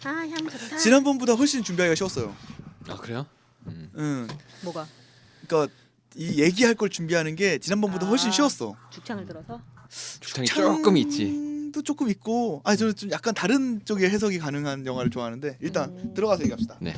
아, 향 좋다. 지난번보다 훨씬 준비하기가 쉬웠어요. 아 그래요? 응. 뭐가? 그러니까 이 얘기할 걸 준비하는 게 지난번보다 훨씬 쉬웠어. 죽창을 들어서? 죽창이 조금 있지. 도 조금 있고, 아니 저는 좀 약간 다른 쪽의 해석이 가능한 영화를 좋아하는데 일단 들어가서 얘기합시다. 네.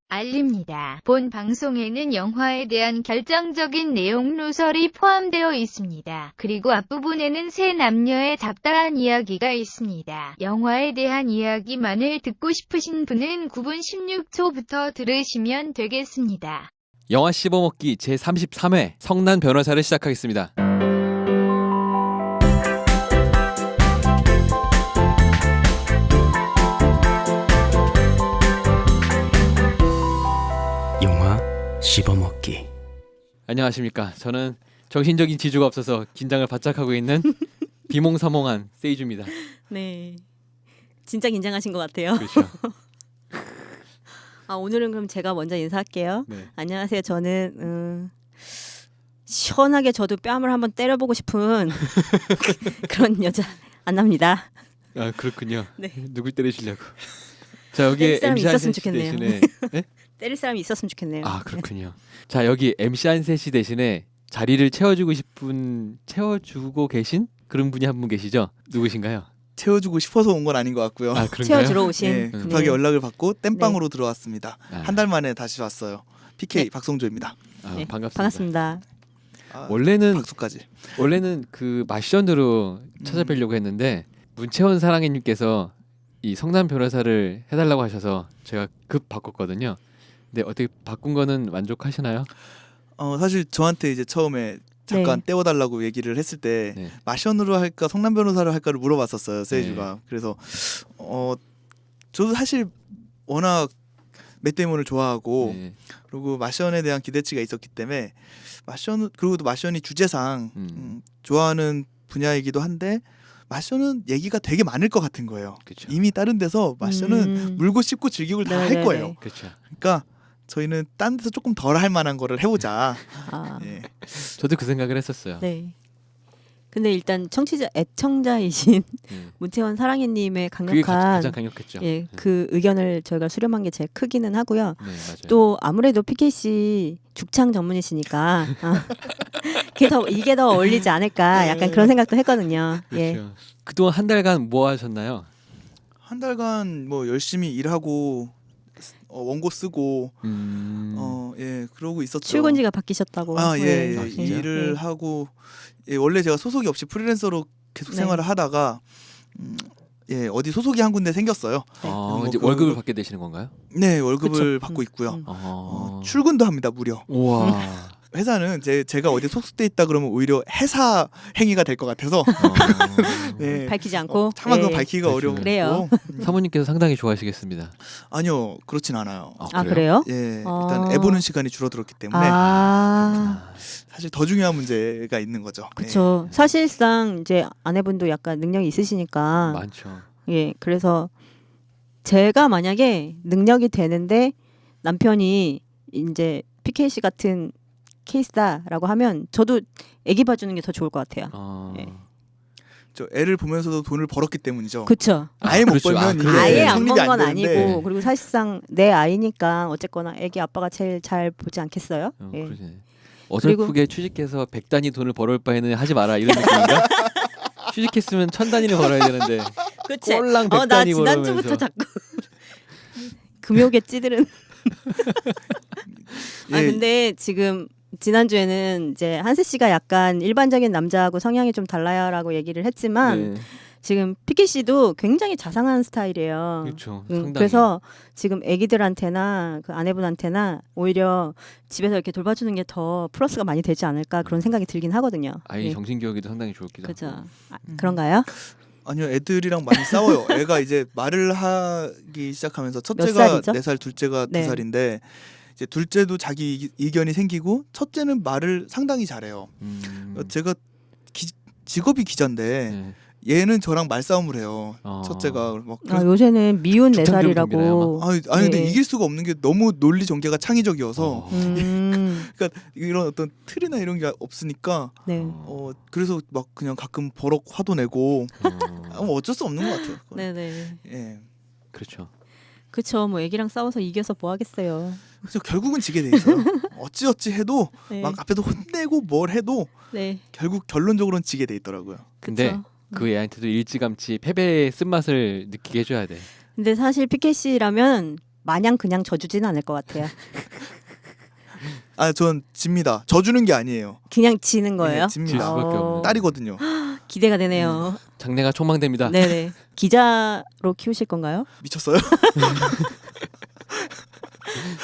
알립니다. 본 방송에는 영화에 대한 결정적인 내용 누설이 포함되어 있습니다. 그리고 앞부분에는 세 남녀의 잡다한 이야기가 있습니다. 영화에 대한 이야기만을 듣고 싶으신 분은 9분 16초부터 들으시면 되겠습니다. 영화 씹어먹기 제33회 성난 변호사를 시작하겠습니다. 영화 씹어먹기. 안녕하십니까. 저는 정신적인 지주가 없어서 긴장을 바짝 하고 있는 비몽사몽한 세이주입니다. 네. 진짜 긴장하신 것 같아요. 그렇죠. 아, 오늘은 그럼 제가 먼저 인사할게요. 네. 안녕하세요. 저는 시원하게 저도 뺨을 한번 때려보고 싶은 그런 여자 안나입니다. 아 그렇군요. 네. 누굴 때리시려고. 자 여기 때릴 사람이 MC 있었으면 한셋 좋겠네요. 대신에 네? 때릴 사람이 있었으면 좋겠네요. 아 그렇군요. 자 여기 MC 한셋이 대신에 자리를 채워주고 계신 그런 분이 한 분 계시죠? 누구신가요? 채워주고 싶어서 온 건 아닌 것 같고요. 아 그런가요? 채워주러 오신 네, 급하게 연락을 받고 땜빵으로 들어왔습니다. 아. 한 달 만에 다시 왔어요. PK 네. 박성조입니다. 아, 네, 반갑습니다. 반갑습니다. 아, 원래는 박수까지. 마션으로 찾아뵈려고 했는데 문채원 사랑해님께서 이 성남 변호사를 해달라고 하셔서 제가 급 바꿨거든요. 근데 어떻게 바꾼 거는 만족하시나요? 사실 저한테 이제 처음에 잠깐 네. 떼워달라고 얘기를 했을 때 네. 마션으로 할까 성남 변호사로 할까를 물어봤었어요. 세이주가. 그래서 저도 사실 워낙 맷 데이먼을 좋아하고 네. 그리고 마션에 대한 기대치가 있었기 때문에 그리고 또 마션이 주제상 좋아하는 분야이기도 한데 마션은 얘기가 되게 많을 것 같은 거예요. 그렇죠. 이미 다른 데서 마션은 물고 씹고 즐기고 다 할 네네네. 거예요. 그렇죠. 그러니까 저희는 딴 데서 조금 덜 할 만한 거를 해보자. 아, 예. 저도 그 생각을 했었어요. 네. 근데 일단 애청자이신 네. 문채원 사랑해님의 그게 강력한 가장 강력했죠. 예, 네. 그 의견을 저희가 수렴한 게 제일 크기는 하고요. 네, 맞아요. 또 아무래도 PKC 죽창 전문이시니까 이게 더 어울리지 않을까 약간 그런 생각도 했거든요. 예. 그렇죠. 그동안 한 달간 뭐 하셨나요? 한 달간 뭐 열심히 일하고 원고 쓰고 예 그러고 있었죠. 출근지가 바뀌셨다고. 아, 예, 예. 아, 진짜요? 일을 네. 하고 예, 원래 제가 소속이 없이 프리랜서로 계속 네. 생활을 하다가 예 어디 소속이 한 군데 생겼어요. 네. 뭐 이제 월급을 받게 되시는 건가요? 네 월급을 그쵸. 받고 있고요. 출근. 출근도 합니다 무려. 우와. 회사는 제가 어디 소속돼 있다 그러면 오히려 회사 행위가 될 것 같아서 예. 밝히지 않고. 차마 그거 예. 밝히기가 그렇죠. 어려워. 그래요. 사모님께서 상당히 좋아하시겠습니다. 아니요 그렇진 않아요. 아 그래요? 예 아. 일단 애 보는 시간이 줄어들었기 때문에 아, 사실 더 중요한 문제가 있는 거죠. 그렇죠. 사실상 이제 아내분도 약간 능력이 있으시니까. 많죠. 예, 그래서 제가 만약에 능력이 되는데 남편이 이제 PKC 같은 케이스다라고 하면 저도 애기 봐주는 게 더 좋을 것 같아요. 예. 저 애를 보면서도 돈을 벌었기 때문이죠. 그렇죠. 아예 못 그렇죠. 벌면 그래. 이게 아예 안 성립이 본 건 되는데. 아니고 그리고 사실상 내 아이니까 어쨌거나 애기 아빠가 제일 잘 보지 않겠어요? 예. 그러네. 어설프게 취직해서 100단위 돈을 벌을 바에는 하지 마라 이런 느낌인가? 취직했으면 1000단위를 벌어야 되는데 그치? 꼴랑 나 100단위 지난주부터 벌으면서 자꾸 금욕에 찌들은. 아 예. 근데 지금 지난주에는 이제 한세 씨가 약간 일반적인 남자하고 성향이 좀 달라요라고 얘기를 했지만 네. 지금 피키 씨도 굉장히 자상한 스타일이에요. 그렇죠. 상당히. 그래서 지금 아기들한테나 그 아내분한테나 오히려 집에서 이렇게 돌봐주는 게 더 플러스가 많이 되지 않을까 그런 생각이 들긴 하거든요. 아이 예. 정신교육에도 상당히 좋기도 그죠. 하고. 그런가요? 아니요 애들이랑 많이 싸워요. 애가 이제 말을 하기 시작하면서 첫째가 살이죠? 4살, 둘째가 네. 2살인데 이제 둘째도 자기 이견이 생기고 첫째는 말을 상당히 잘해요. 제가 직업이 기자인데 네. 얘는 저랑 말싸움을 해요. 어. 첫째가 막 아, 요새는 미운 죽창 교육 4살이라고. 아니 근데 예. 이길 수가 없는 게 너무 논리 전개가 창의적이어서 그러니까 이런 어떤 틀이나 이런 게 없으니까 네. 그래서 막 그냥 가끔 버럭 화도 내고 어쩔 수 없는 것 같아요. 그건. 네네. 예. 그렇죠. 그쵸. 뭐 애기랑 싸워서 이겨서 뭐 하겠어요. 그래서 결국은 지게 돼 있어요. 어찌어찌 해도 네. 막 앞에서 혼내고 뭘 해도 네. 결국 결론적으로는 지게 돼 있더라고요. 근데 그쵸. 그 애한테도 일찌감치 패배의 쓴맛을 느끼게 해줘야 돼. 근데 사실 피켓이라면 마냥 그냥 져주지는 않을 것 같아요. 아, 전 집니다. 져주는 게 아니에요. 그냥 지는 거예요? 네, 질 집니다. 수밖에 없는. 딸이거든요. 기대가 되네요. 장래가 촉망됩니다. 네네. 기자로 키우실 건가요? 미쳤어요?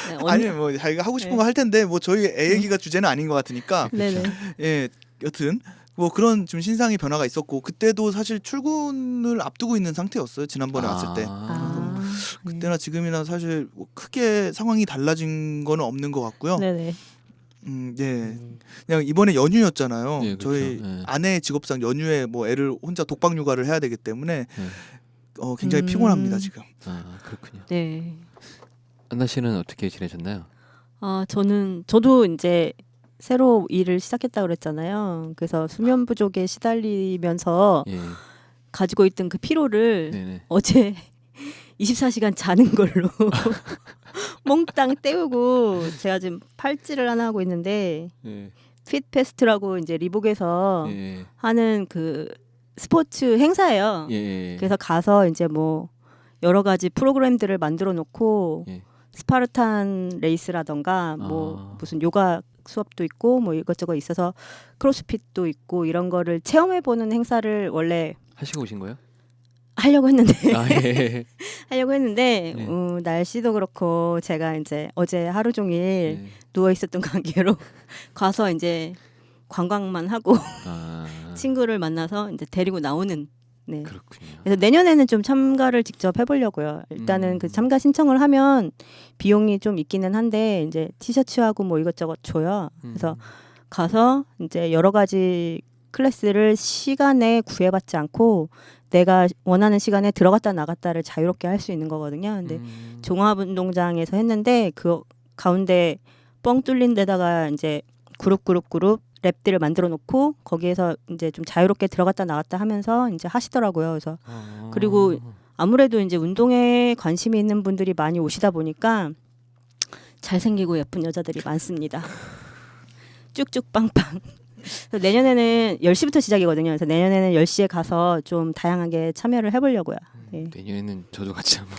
네, 아니 뭐 자기가 하고 싶은 네. 거 할 텐데 뭐 저희 애 얘기가 주제는 아닌 것 같으니까 네네. 예 여튼 뭐 그런 좀 신상의 변화가 있었고 그때도 사실 출근을 앞두고 있는 상태였어요. 지난번에 왔을 때 아, 그때나 지금이나 사실 뭐 크게 상황이 달라진 거는 없는 것 같고요. 네네. 예 그냥 이번에 연휴였잖아요. 예, 그렇죠. 저희 예. 아내 직업상 연휴에 뭐 애를 혼자 독박 육아를 해야 되기 때문에 예. 굉장히 피곤합니다 지금. 아 그렇군요. 네. 안나 씨는 어떻게 지내셨나요? 저도 이제 새로 일을 시작했다 그랬잖아요. 그래서 수면 부족에 시달리면서 예. 가지고 있던 그 피로를 네네. 어제 24시간 자는 걸로 몽땅 때우고 제가 지금 팔찌를 하나 하고 있는데 예. 핏페스트라고 이제 리복에서 예. 하는 그 스포츠 행사예요. 예. 그래서 가서 이제 뭐 여러 가지 프로그램들을 만들어 놓고 예. 스파르탄 레이스라던가 뭐 아. 무슨 요가 수업도 있고 뭐 이것저것 있어서 크로스핏도 있고 이런 거를 체험해 보는 행사를 원래 하시고 오신 거예요? 하려고 했는데 아 예. 하려고 했는데 네. 날씨도 그렇고 제가 이제 어제 하루 종일 예. 누워 있었던 관계로 가서 이제 관광만 하고 아 친구를 만나서 이제 데리고 나오는. 네. 그렇군요. 그래서 내년에는 좀 참가를 직접 해보려고요. 일단은 그 참가 신청을 하면 비용이 좀 있기는 한데 이제 티셔츠하고 뭐 이것저것 줘요. 그래서 가서 이제 여러 가지 클래스를 시간에 구애받지 않고 내가 원하는 시간에 들어갔다 나갔다를 자유롭게 할 수 있는 거거든요. 근데 종합운동장에서 했는데 그 가운데 뻥 뚫린 데다가 이제 그룹 랩들을 만들어 놓고 거기에서 이제 좀 자유롭게 들어갔다 나갔다 하면서 이제 하시더라고요. 그래서 그리고 아무래도 이제 운동에 관심이 있는 분들이 많이 오시다 보니까 잘생기고 예쁜 여자들이 많습니다. 쭉쭉 빵빵. 그래서 내년에는 10시부터 시작이거든요. 그래서 내년에는 10시에 가서 좀 다양하게 참여를 해보려고요. 네. 내년에는 저도 같이 한번.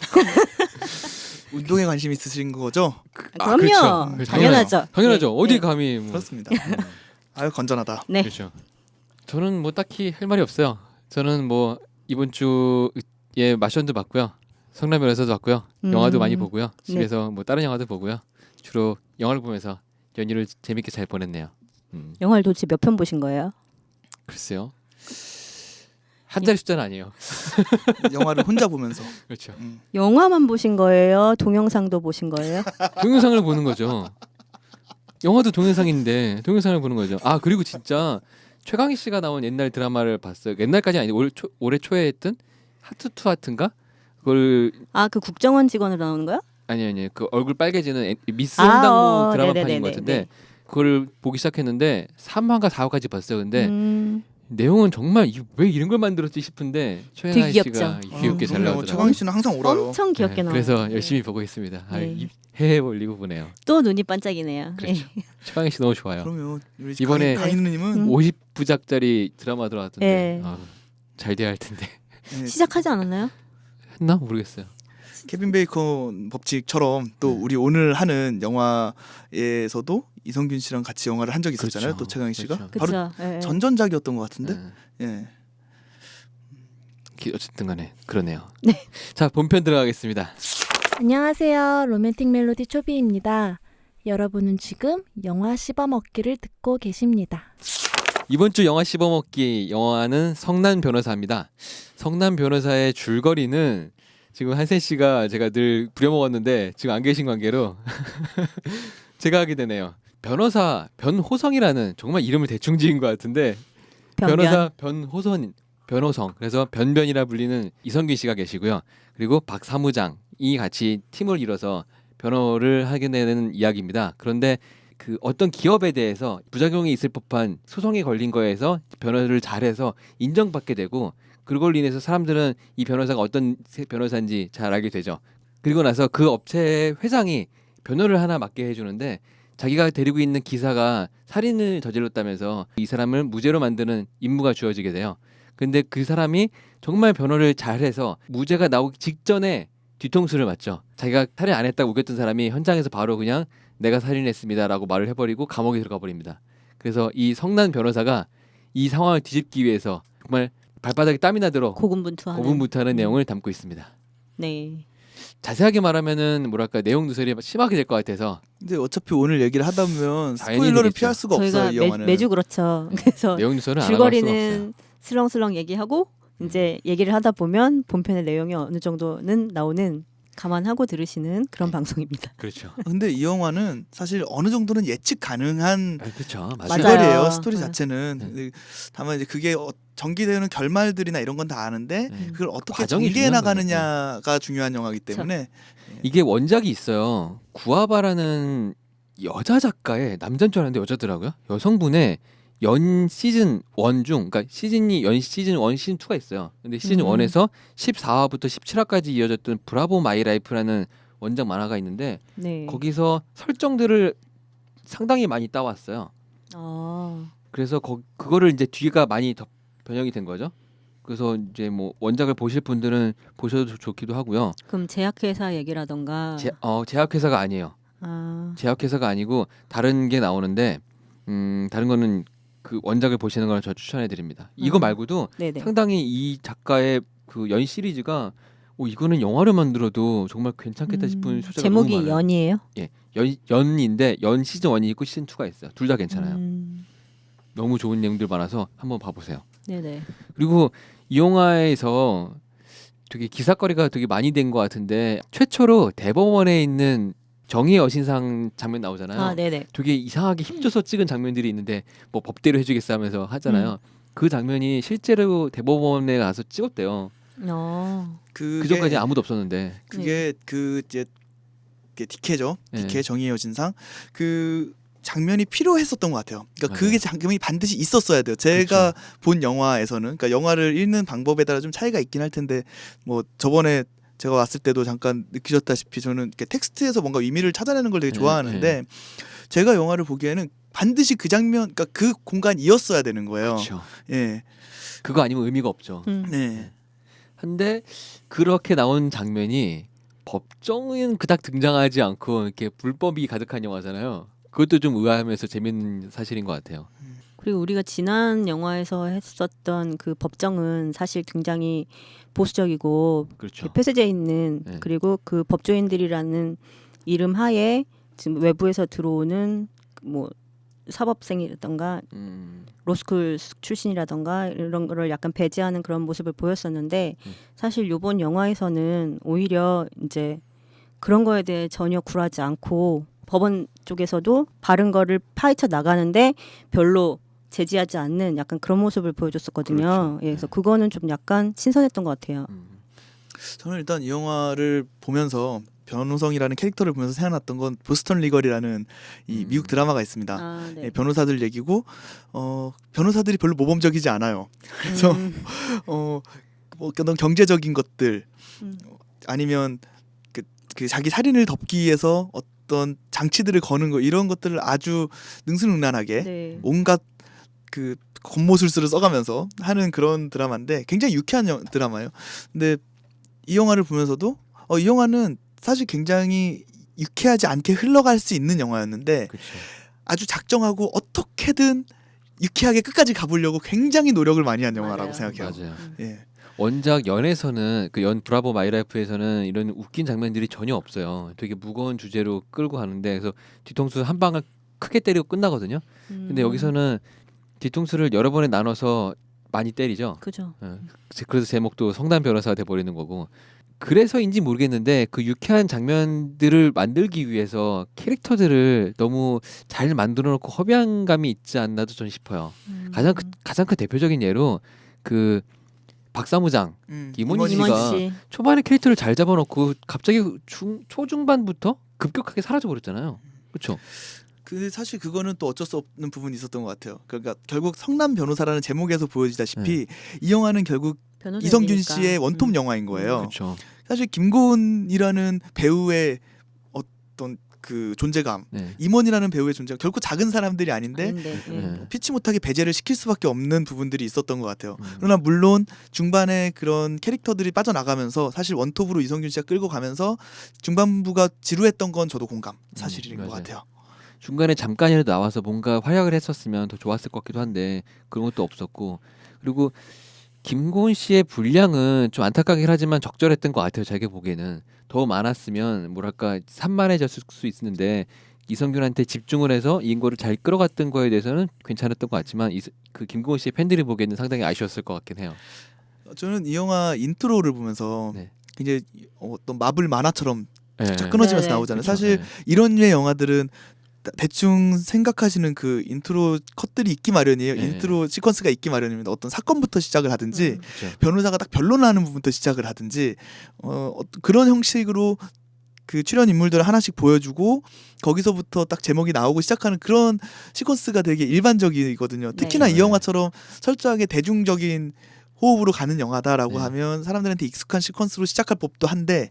운동에 관심 있으신 거죠? 그럼요. 그렇죠. 당연하죠. 당연하죠. 네. 어디 네. 감히 뭐. 그렇습니다. 아유 건전하다. 네. 그렇죠. 저는 뭐 딱히 할 말이 없어요. 저는 뭐 이번 주에 마션도 봤고요. 성남 변호사도 봤고요. 영화도 많이 보고요. 집에서 뭐 다른 영화도 보고요. 주로 영화를 보면서 연휴를 재밌게 잘 보냈네요. 영화를 도대체 몇 편 보신 거예요? 글쎄요. 한 자리 숫자는 아니에요. 영화를 혼자 보면서. 그렇죠. 영화만 보신 거예요? 동영상도 보신 거예요? 동영상을 보는 거죠. 영화도 동영상인데 동영상을 보는 거죠. 아 그리고 진짜 최강희 씨가 나온 옛날 드라마를 봤어요. 옛날까지 아니 올해 초에 했던 하트 투 하트인가? 그걸 그 국정원 직원으로 나오는 거야? 아니 그 얼굴 빨개지는 미스 홍당무 드라마판인 네네네네. 것 같은데 네. 그걸 보기 시작했는데 3화인가 4화까지 봤어요. 근데 음. 내용은 정말 왜 이런 걸 만들었지 싶은데 최강희 되게 씨가 귀엽죠. 귀엽게 잘 그럼요. 나오더라고요. 최강희 씨는 항상 울어요. 엄청 귀엽게 네, 나와요. 그래서 네. 열심히 보고 있습니다. 네. 해외 올리고 보네요. 또 눈이 반짝이네요. 그렇죠. 최강희 씨 너무 좋아요. 그러면 우리 이번에 강희 누님은 50부작짜리 드라마 들어왔던데 네. 잘 돼야 할 텐데 네, 시작하지 않았나요? 했나 모르겠어요. 케빈 베이컨 법칙처럼 또 우리 오늘 하는 영화에서도 이성균 씨랑 같이 영화를 한 적이 있었잖아요. 그렇죠. 또 최강희 씨가 그렇죠. 바로 그렇죠. 네. 전전작이었던 것 같은데. 네. 예. 어쨌든간에 그러네요. 네. 자 본편 들어가겠습니다. 안녕하세요. 로맨틱 멜로디 초비입니다. 여러분은 지금 영화 씹어먹기를 듣고 계십니다. 이번 주 영화 씹어먹기 영화는 성난 변호사입니다. 성난 변호사의 줄거리는 지금 한센 씨가 제가 늘 부려먹었는데 지금 안 계신 관계로 제가 하게 되네요. 변호사 변호성이라는 정말 이름을 대충 지은 것 같은데 변호사 변호성 그래서 변변이라 불리는 이성균 씨가 계시고요. 그리고 박 사무장이 같이 팀을 이뤄서 변호를 하게 되는 이야기입니다. 그런데 그 어떤 기업에 대해서 부작용이 있을 법한 소송에 걸린 거에서 변호를 잘해서 인정받게 되고 그걸로 인해서 사람들은 이 변호사가 어떤 변호사인지 잘 알게 되죠. 그리고 나서 그 업체의 회장이 변호를 하나 맡게 해주는데 자기가 데리고 있는 기사가 살인을 저질렀다면서 이 사람을 무죄로 만드는 임무가 주어지게 돼요. 근데 그 사람이 정말 변호를 잘해서 무죄가 나오기 직전에 뒤통수를 맞죠. 자기가 살인 안 했다고 우겼던 사람이 현장에서 바로 그냥 내가 살인했습니다라고 말을 해버리고 감옥에 들어가 버립니다. 그래서 이 성난 변호사가 이 상황을 뒤집기 위해서 정말 발바닥에 땀이 나도록 고군분투하는 내용을 담고 있습니다. 네. 자세하게 말하면은 뭐랄까 내용 누설이 심하게 될 것 같아서 근데 어차피 오늘 얘기를 하다 보면 당연히 스포일러를 되겠죠. 피할 수가 저희가 없어요. 이 영화는. 매주 그렇죠. 그래서 내용 누설은 안 할 수가 없어요. 줄거리는 슬렁슬렁 얘기하고 이제 얘기를 하다 보면 본편의 내용이 어느 정도는 나오는 감안하고 들으시는 그런 방송입니다. 그렇죠. 근데 이 영화는 사실 어느 정도는 예측 가능한 그렇죠. 맞아요. 줄거리예요. 스토리 네. 자체는. 네. 근데 다만 이제 그게 전개되는 결말들이나 이런 건 다 아는데 그걸 어떻게 과정이 전개해 중요한 나가느냐가 중요한 영화이기 때문에 이게 원작이 있어요. 구아바라는 여자 작가의 남자인 줄 알았는데 여자더라고요. 여성분의 연 시즌 1 중, 그러니까 시즌이 연 시즌 1, 시즌 2가 있어요. 근데 시즌 1에서 14화부터 17화까지 이어졌던 브라보 마이 라이프라는 원작 만화가 있는데 네. 거기서 설정들을 상당히 많이 따왔어요. 아, 그래서 그거를 이제 뒤가 많이 더 변형이 된 거죠. 그래서 이제 뭐 원작을 보실 분들은 보셔도 좋기도 하고요. 그럼 제약회사 얘기라던가. 제약회사가 아니에요. 아, 제약회사가 아니고 다른 게 나오는데 다른 거는 그 원작을 보시는 걸 저 추천해 드립니다. 이거 말고도 네네. 상당히 이 작가의 그 연 시리즈가 이거는 영화를 만들어도 정말 괜찮겠다 싶은 소재가 너무 제목이 많아요. 연이에요? 연인데 연 시즌 1이 있고 시즌 2가 있어요. 둘 다 괜찮아요. 너무 좋은 내용들 많아서 한번 봐보세요. 네네. 그리고 이 영화에서 되게 기사거리가 되게 많이 된 것 같은데 최초로 대법원에 있는 정의의 여신상 장면 나오잖아요. 아, 네네. 되게 이상하게 힘줘서 찍은 장면들이 있는데 뭐 법대로 해주겠어 하면서 하잖아요. 그 장면이 실제로 대법원에 가서 찍었대요. 그 전까지 아무도 없었는데. 그게 그 이제 디케죠. 네. 디케 정의의 여신상 그 장면이 필요했었던 것 같아요. 그러니까 맞아요. 그게 장면이 반드시 있었어야 돼요. 제가 본 영화에서는 그러니까 영화를 읽는 방법에 따라 좀 차이가 있긴 할 텐데 뭐 저번에 제가 왔을 때도 잠깐 느끼셨다시피 저는 이렇게 텍스트에서 뭔가 의미를 찾아내는 걸 되게 좋아하는데 제가 영화를 보기에는 반드시 그 장면, 그러니까 그 공간이었어야 되는 거예요. 그렇죠. 예, 그거 아니면 의미가 없죠. 네. 근데 그렇게 나온 장면이 법정은 그닥 등장하지 않고 이렇게 불법이 가득한 영화잖아요. 그것도 좀 의아하면서 재밌는 사실인 것 같아요. 그리고 우리가 지난 영화에서 했었던 그 법정은 사실 굉장히 보수적이고 그렇죠. 폐쇄돼 있는 네. 그리고 그 법조인들이라는 이름 하에 지금 외부에서 들어오는 뭐 사법생이라던가 로스쿨 출신이라던가 이런 거를 약간 배제하는 그런 모습을 보였었는데 사실 이번 영화에서는 오히려 이제 그런 거에 대해 전혀 굴하지 않고 법원 쪽에서도 바른 거를 파헤쳐 나가는데 별로 제지하지 않는 약간 그런 모습을 보여줬었거든요. 그렇죠. 예, 그래서 그거는 좀 약간 신선했던 것 같아요. 저는 일단 이 영화를 보면서 변호성이라는 캐릭터를 보면서 생각났던 건 보스턴 리걸이라는 이 미국 드라마가 있습니다. 아, 네. 예, 변호사들 얘기고 변호사들이 별로 모범적이지 않아요. 그래서 뭐 어떤 경제적인 것들 아니면 그 자기 살인을 덮기 위해서 어떤 장치들을 거는 거 이런 것들을 아주 능수능란하게 네. 온갖 그 겉모술수를 써가면서 하는 그런 드라마인데 굉장히 유쾌한 드라마예요. 근데 이 영화를 보면서도 이 영화는 사실 굉장히 유쾌하지 않게 흘러갈 수 있는 영화였는데 그렇죠. 아주 작정하고 어떻게든 유쾌하게 끝까지 가보려고 굉장히 노력을 많이 한 영화라고 맞아요. 생각해요. 맞아요. 예. 원작 연에서는 그 연 브라보 마이라이프에서는 이런 웃긴 장면들이 전혀 없어요. 되게 무거운 주제로 끌고 가는데 그래서 뒤통수 한 방을 크게 때리고 끝나거든요. 근데 여기서는 뒤통수를 여러 번에 나눠서 많이 때리죠. 그죠. 그래서 제목도 성난 변호사가 돼버리는 거고. 그래서인지 모르겠는데 그 유쾌한 장면들을 만들기 위해서 캐릭터들을 너무 잘 만들어놓고 허비한 감이 있지 않나도 전 싶어요. 가장 큰 대표적인 예로 그 박사무장 이모니 임원 씨가 씨. 초반에 캐릭터를 잘 잡아놓고 갑자기 초중반부터 급격하게 사라져버렸잖아요. 그렇죠? 그 사실 그거는 또 어쩔 수 없는 부분이 있었던 것 같아요. 그러니까 결국 성남 변호사라는 제목에서 보여지다시피 이 영화는 결국 변호사 이성균 얘기니까. 씨의 원톱 영화인 거예요. 그렇죠. 사실 김고은이라는 배우의 어떤 그 존재감, 네. 임원이라는 배우의 존재감 결코 작은 사람들이 아닌데 네. 피치 못하게 배제를 시킬 수밖에 없는 부분들이 있었던 것 같아요. 음. 그러나 물론 중반에 그런 캐릭터들이 빠져나가면서 사실 원톱으로 이성균 씨가 끌고 가면서 중반부가 지루했던 건 저도 공감 사실인 것 맞아요. 같아요. 중간에 잠깐이라도 나와서 뭔가 활약을 했었으면 더 좋았을 것 같기도 한데 그런 것도 없었고 그리고 김고은 씨의 분량은 좀 안타깝긴 하지만 적절했던 것 같아요. 제가 보기에는 더 많았으면 뭐랄까 산만해졌을 수 있는데 이성균한테 집중을 해서 이 인거를 잘 끌어갔던 거에 대해서는 괜찮았던 것 같지만 그 김고은 씨의 팬들이 보기에는 상당히 아쉬웠을 것 같긴 해요. 저는 이 영화 인트로를 보면서 네. 굉장히 어떤 마블 만화처럼 네. 쫙 끊어지면서 네네. 나오잖아요. 그쵸. 사실 네. 이런 류의 영화들은 대충 생각하시는 그 인트로 컷들이 있기 마련이에요. 네. 인트로 시퀀스가 있기 마련입니다. 어떤 사건부터 시작을 하든지 그렇죠. 변호사가 딱 변론하는 부분부터 시작을 하든지 그런 형식으로 그 출연 인물들을 하나씩 보여주고 거기서부터 딱 제목이 나오고 시작하는 그런 시퀀스가 되게 일반적이거든요. 특히나 네. 이 영화처럼 철저하게 대중적인 호흡으로 가는 영화다라고 네. 하면 사람들한테 익숙한 시퀀스로 시작할 법도 한데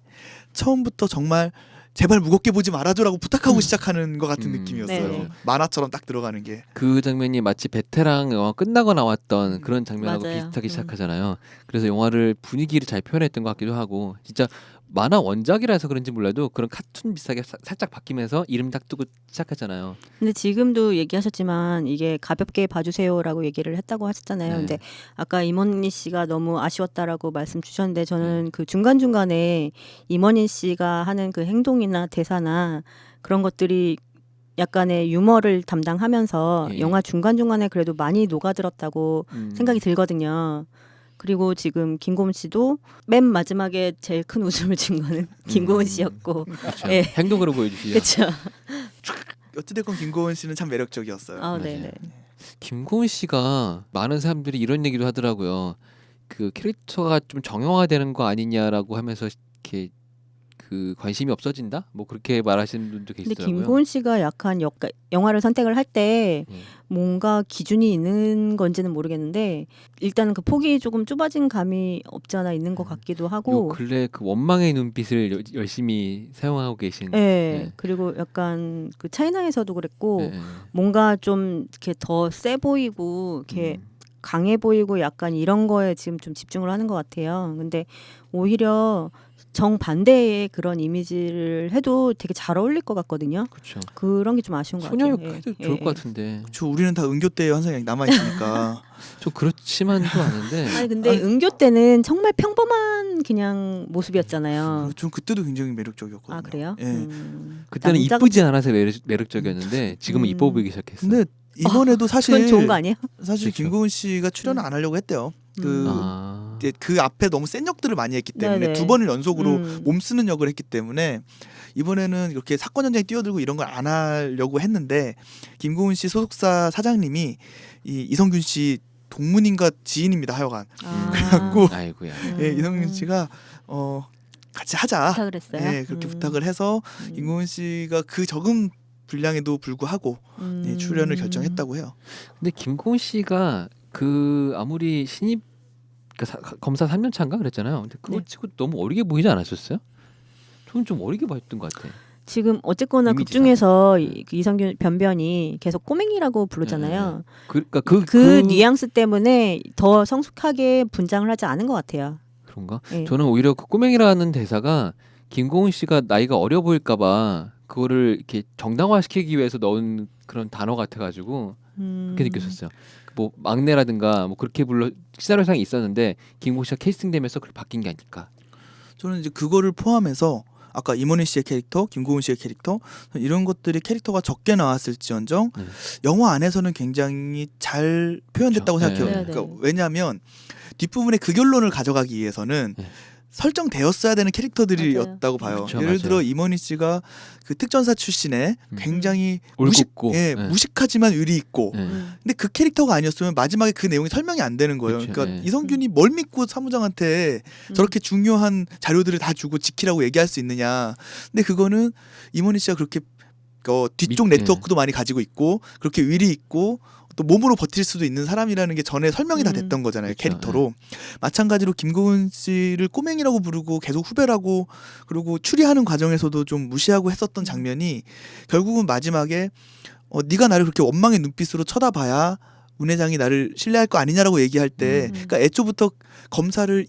처음부터 정말 제발 무겁게 보지 말아줘라고 부탁하고 시작하는 것 같은 느낌이었어요. 네네. 만화처럼 딱 들어가는 게. 그 장면이 마치 베테랑 영화 끝나고 나왔던 그런 장면하고 맞아요. 비슷하게 시작하잖아요. 그래서 영화를 분위기를 잘 표현했던 것 같기도 하고 진짜 만화 원작이라서 그런지 몰라도 그런 카툰 비슷하게 살짝 바뀌면서 이름 딱 뜨고 시작하잖아요. 근데 지금도 얘기하셨지만 이게 가볍게 봐주세요라고 얘기를 했다고 하셨잖아요. 네. 근데 아까 임원희 씨가 너무 아쉬웠다라고 말씀 주셨는데 저는 네. 그 중간중간에 임원희 씨가 하는 그 행동이나 대사나 그런 것들이 약간의 유머를 담당하면서 예. 영화 중간중간에 그래도 많이 녹아들었다고 생각이 들거든요. 그리고 지금 김고은 씨도 맨 마지막에 제일 큰 웃음을 진 거는 김고은 씨였고. 그렇죠. 예. 행동으로 보여주시죠. 그렇죠. 어찌됐건 김고은 씨는 참 매력적이었어요. 아, 맞아요. 네네. 김고은 씨가 많은 사람들이 이런 얘기도 하더라고요. 그 캐릭터가 좀 정형화되는 거 아니냐라고 하면서 이렇게 그 관심이 없어진다? 뭐 그렇게 말하시는 분도 근데 계시더라고요. 김고은 씨가 약간 영화를 선택을 할 때 예. 뭔가 기준이 있는 건지는 모르겠는데 일단은 그 폭이 조금 좁아진 감이 없지 않아 있는 것 같기도 요 하고 근래 그 원망의 눈빛을 열심히 사용하고 계신. 예. 네. 그리고 약간 그 차이나에서도 그랬고 네. 뭔가 좀 이렇게 더 세 보이고 이렇게 강해 보이고 약간 이런 거에 지금 좀 집중을 하는 것 같아요. 근데 오히려 정반대의 그런 이미지를 해도 되게 잘 어울릴 것 같거든요. 그렇죠. 그런 게 좀 아쉬운 것 소녀 같아요. 역해도 예, 좋을 예, 것 같은데 저 우리는 다 은교 때의 환상이 남아 있으니까. 좀 그렇지만도 않은데. 아니 근데 은교 때는 정말 평범한 그냥 모습이었잖아요. 전 그때도 굉장히 매력적이었거든요. 아 그래요? 예. 그때는 남자가- 이쁘지 않아서 매력적이었는데 지금은 이뻐 보이기 시작했어. 근데 이번에도 사실 그건 좋은 거 아니에요? 사실 그렇죠. 김고은 씨가 출연을 안 하려고 했대요. 그 아. 이제 그 앞에 너무 센 역들을 많이 했기 때문에 네네. 2번을 연속으로 음. 몸 쓰는 역을 했기 때문에 이번에는 이렇게 사건 현장에 뛰어들고 이런 걸 안 하려고 했는데 김고은 씨 소속사 사장님이 이 이성균 씨 동문인가 지인입니다. 하여간 그래갖고 아이고야. 예, 이성균 씨가 같이 하자. 부탁을 했어요. 예, 그렇게 부탁을 해서 김고은 씨가 그 적은 분량에도 불구하고 예, 출연을 결정했다고 해요. 근데 김고은 씨가 그 아무리 신입 그러니까 검사 3년 차인가 그랬잖아요. 근데 그거 네. 치고 너무 어리게 보이지 않았었어요? 저는 좀 어리게 보였던 것 같아. 지금 어쨌거나 극 이미지상. 중에서 그 이성균 변변이 계속 꼬맹이라고 부르잖아요. 그러니까 그 뉘앙스 때문에 더 성숙하게 분장을 하지 않은 것 같아요. 그런가? 예. 저는 오히려 그 꼬맹이라는 대사가 김고은 씨가 나이가 어려 보일까봐 그거를 이렇게 정당화시키기 위해서 넣은 그런 단어 같아가지고 그렇게 느꼈었어요. 뭐 막내라든가 뭐 그렇게 불러 시나리오상에 있었는데 김고은 씨가 캐스팅되면서 그렇게 바뀐 게 아닐까. 저는 이제 그거를 포함해서 아까 임원희 씨의 캐릭터, 김고은 씨의 캐릭터 이런 것들이 캐릭터가 적게 나왔을지언정 네. 영화 안에서는 굉장히 잘 표현됐다고 그렇죠. 생각해요. 네. 그러니까 왜냐하면 뒷부분에 그 결론을 가져가기 위해서는 네. 설정되었어야 되는 캐릭터들이었다고 봐요. 그쵸, 예를 맞아요. 들어 임원희 씨가 그 특전사 출신에 굉장히 올곧고. 예, 네. 무식하지만 의리 있고 네. 근데 그 캐릭터가 아니었으면 마지막에 그 내용이 설명이 안 되는 거예요. 그쵸, 그러니까 네. 이성균이 뭘 믿고 사무장한테 저렇게 중요한 자료들을 다 주고 지키라고 얘기할 수 있느냐. 근데 그거는 임원희 씨가 그렇게 뒤쪽 네. 네트워크도 많이 가지고 있고 그렇게 의리 있고 또 몸으로 버틸 수도 있는 사람이라는 게 전에 설명이 다 됐던 거잖아요. 그렇죠. 캐릭터로. 마찬가지로 김고은 씨를 꼬맹이라고 부르고 계속 후배라고 그리고 추리하는 과정에서도 좀 무시하고 했었던 장면이 결국은 마지막에 네가 나를 그렇게 원망의 눈빛으로 쳐다봐야 문 회장이 나를 신뢰할 거 아니냐라고 얘기할 때 그러니까 애초부터 검사를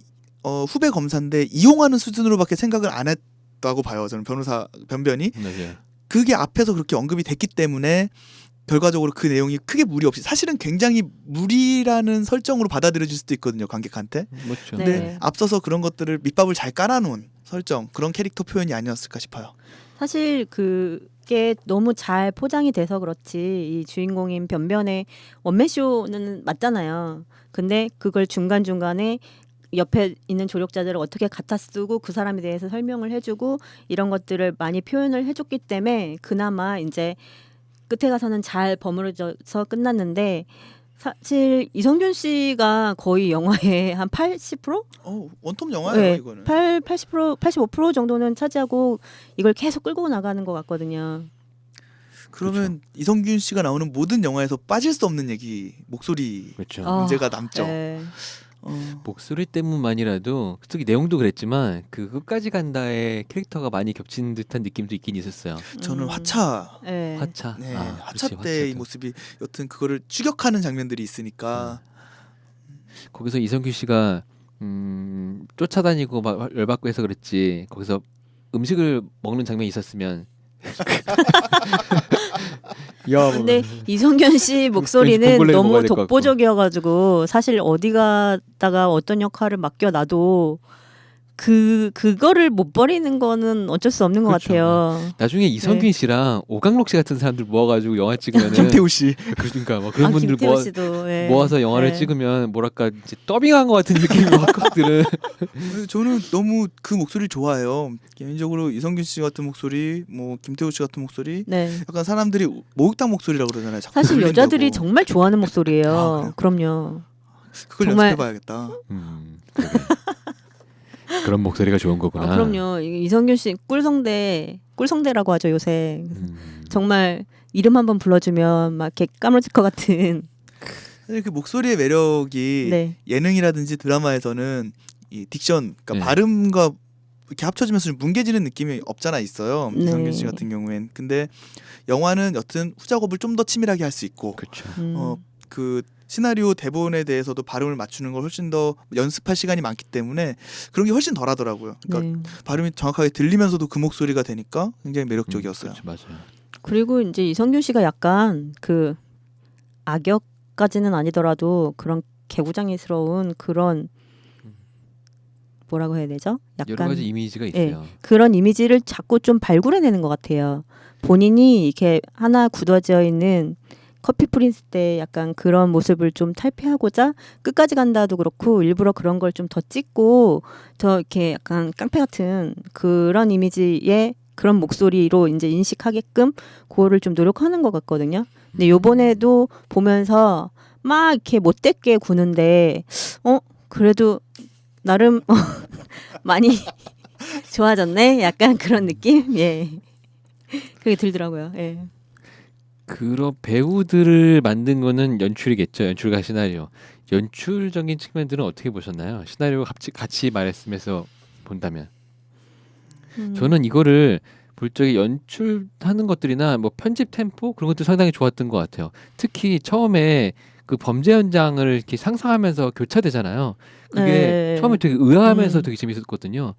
후배 검사인데 이용하는 수준으로밖에 생각을 안 했다고 봐요. 저는 변호사 변변이. 맞아요. 그게 앞에서 그렇게 언급이 됐기 때문에 결과적으로 그 내용이 크게 무리 없이 사실은 굉장히 무리라는 설정으로 받아들여질 수도 있거든요. 관객한테. 그렇죠. 네. 근데 앞서서 그런 것들을 밑밥을 잘 깔아놓은 설정 그런 캐릭터 표현이 아니었을까 싶어요. 사실 그게 너무 잘 포장이 돼서 그렇지 이 주인공인 변변의 원맨쇼는 맞잖아요. 근데 그걸 중간중간에 옆에 있는 조력자들을 어떻게 갖다 쓰고 그 사람에 대해서 설명을 해주고 이런 것들을 많이 표현을 해줬기 때문에 그나마 이제 끝에 가서는 잘 버무려져서 끝났는데 사실 이성균 씨가 거의 영화의 한 80%? 원톱 영화예요 네, 이거는. 80%, 85% 정도는 차지하고 이걸 계속 끌고 나가는 것 같거든요. 그러면 이성균 씨가 나오는 모든 영화에서 빠질 수 없는 얘기 목소리 그렇죠. 문제가 남죠. 네. 목소리 때문만이라도 특히 내용도 그랬지만 그 끝까지 간다의 캐릭터가 많이 겹치는 듯한 느낌도 있긴 있었어요. 저는 화차 네. 화차. 네, 그렇지, 화차 때의 화차도. 모습이 여튼 그거를 추격하는 장면들이 있으니까 거기서 이성균 씨가 쫓아다니고 막 열받고 해서 그랬지. 거기서 음식을 먹는 장면이 있었으면 야, 근데 이성균 씨 목소리는 봉골레를 먹어야 너무 될것 같고. 독보적이어가지고 사실 어디 가다가 어떤 역할을 맡겨놔도 그거를 못 버리는 거는 어쩔 수 없는 것 그렇죠. 같아요. 나중에 이성균 씨랑 오강록 씨 같은 사람들 모아가지고 영화 찍으면은 김태우 씨 그러니까 막 그런 분들 김태우 씨도 예. 모아서 영화를 예. 찍으면 뭐랄까 이제 더빙한 것 같은 느낌이 왔거든. 저는 너무 그 목소리를 좋아해요. 개인적으로 이성균 씨 같은 목소리, 뭐 김태우 씨 같은 목소리, 네. 약간 사람들이 목욕탕 목소리라고 그러잖아요. 자꾸 사실 들린다고. 여자들이 정말 좋아하는 목소리예요. 아, 그래요? 그럼요. 그걸 정말- 연습해봐야겠다. 그래. 그런 목소리가 좋은 거구나. 그럼요. 이성균 씨 꿀성대라고 하죠 요새. 음. 정말 이름 한번 불러주면 막 이렇게 까무러질 것 같은. 사실 그 목소리의 매력이 네. 예능이라든지 드라마에서는 이 딕션, 그러니까 네. 발음과 이렇게 합쳐지면서 좀 뭉개지는 느낌이 없잖아 있어요. 네. 이성균 씨 같은 경우엔. 근데 영화는 여튼 후작업을 좀 더 치밀하게 할 수 있고 그렇죠. 그 시나리오 대본에 대해서도 발음을 맞추는 걸 훨씬 더 연습할 시간이 많기 때문에 그런 게 훨씬 덜하더라고요. 그러니까 네. 발음이 정확하게 들리면서도 그 목소리가 되니까 굉장히 매력적이었어요. 그렇죠, 맞아요. 그리고 이제 이성균 씨가 약간 그 악역까지는 아니더라도 그런 개구장이스러운 그런 뭐라고 해야 되죠? 여러 약간 가지 이미지가 예. 있어요. 그런 이미지를 자꾸 좀 발굴해내는 것 같아요. 본인이 이렇게 하나 굳어져 있는 커피 프린스 때 약간 그런 모습을 좀 탈피하고자 끝까지 간다도 그렇고 일부러 그런 걸 좀 더 찍고 더 이렇게 약간 깡패 같은 그런 이미지의 그런 목소리로 이제 인식하게끔 그거를 좀 노력하는 것 같거든요. 근데 요번에도 보면서 막 이렇게 못됐게 구는데 그래도 나름 많이 좋아졌네. 약간 그런 느낌. 예. 그게 들더라고요. 예. 그런 배우들을 만든 거는 연출이겠죠. 연출과 시나리오. 연출적인 측면들은 어떻게 보셨나요? 시나리오 같이 말했으면서 본다면. 저는 이거를 볼 적에 연출하는 것들이나 뭐 편집 템포 그런 것도 상당히 좋았던 것 같아요. 특히 처음에 그 범죄 현장을 이렇게 상상하면서 교차되잖아요. 그게 네. 처음에 되게 의아하면서 음. 되게 재밌었거든요.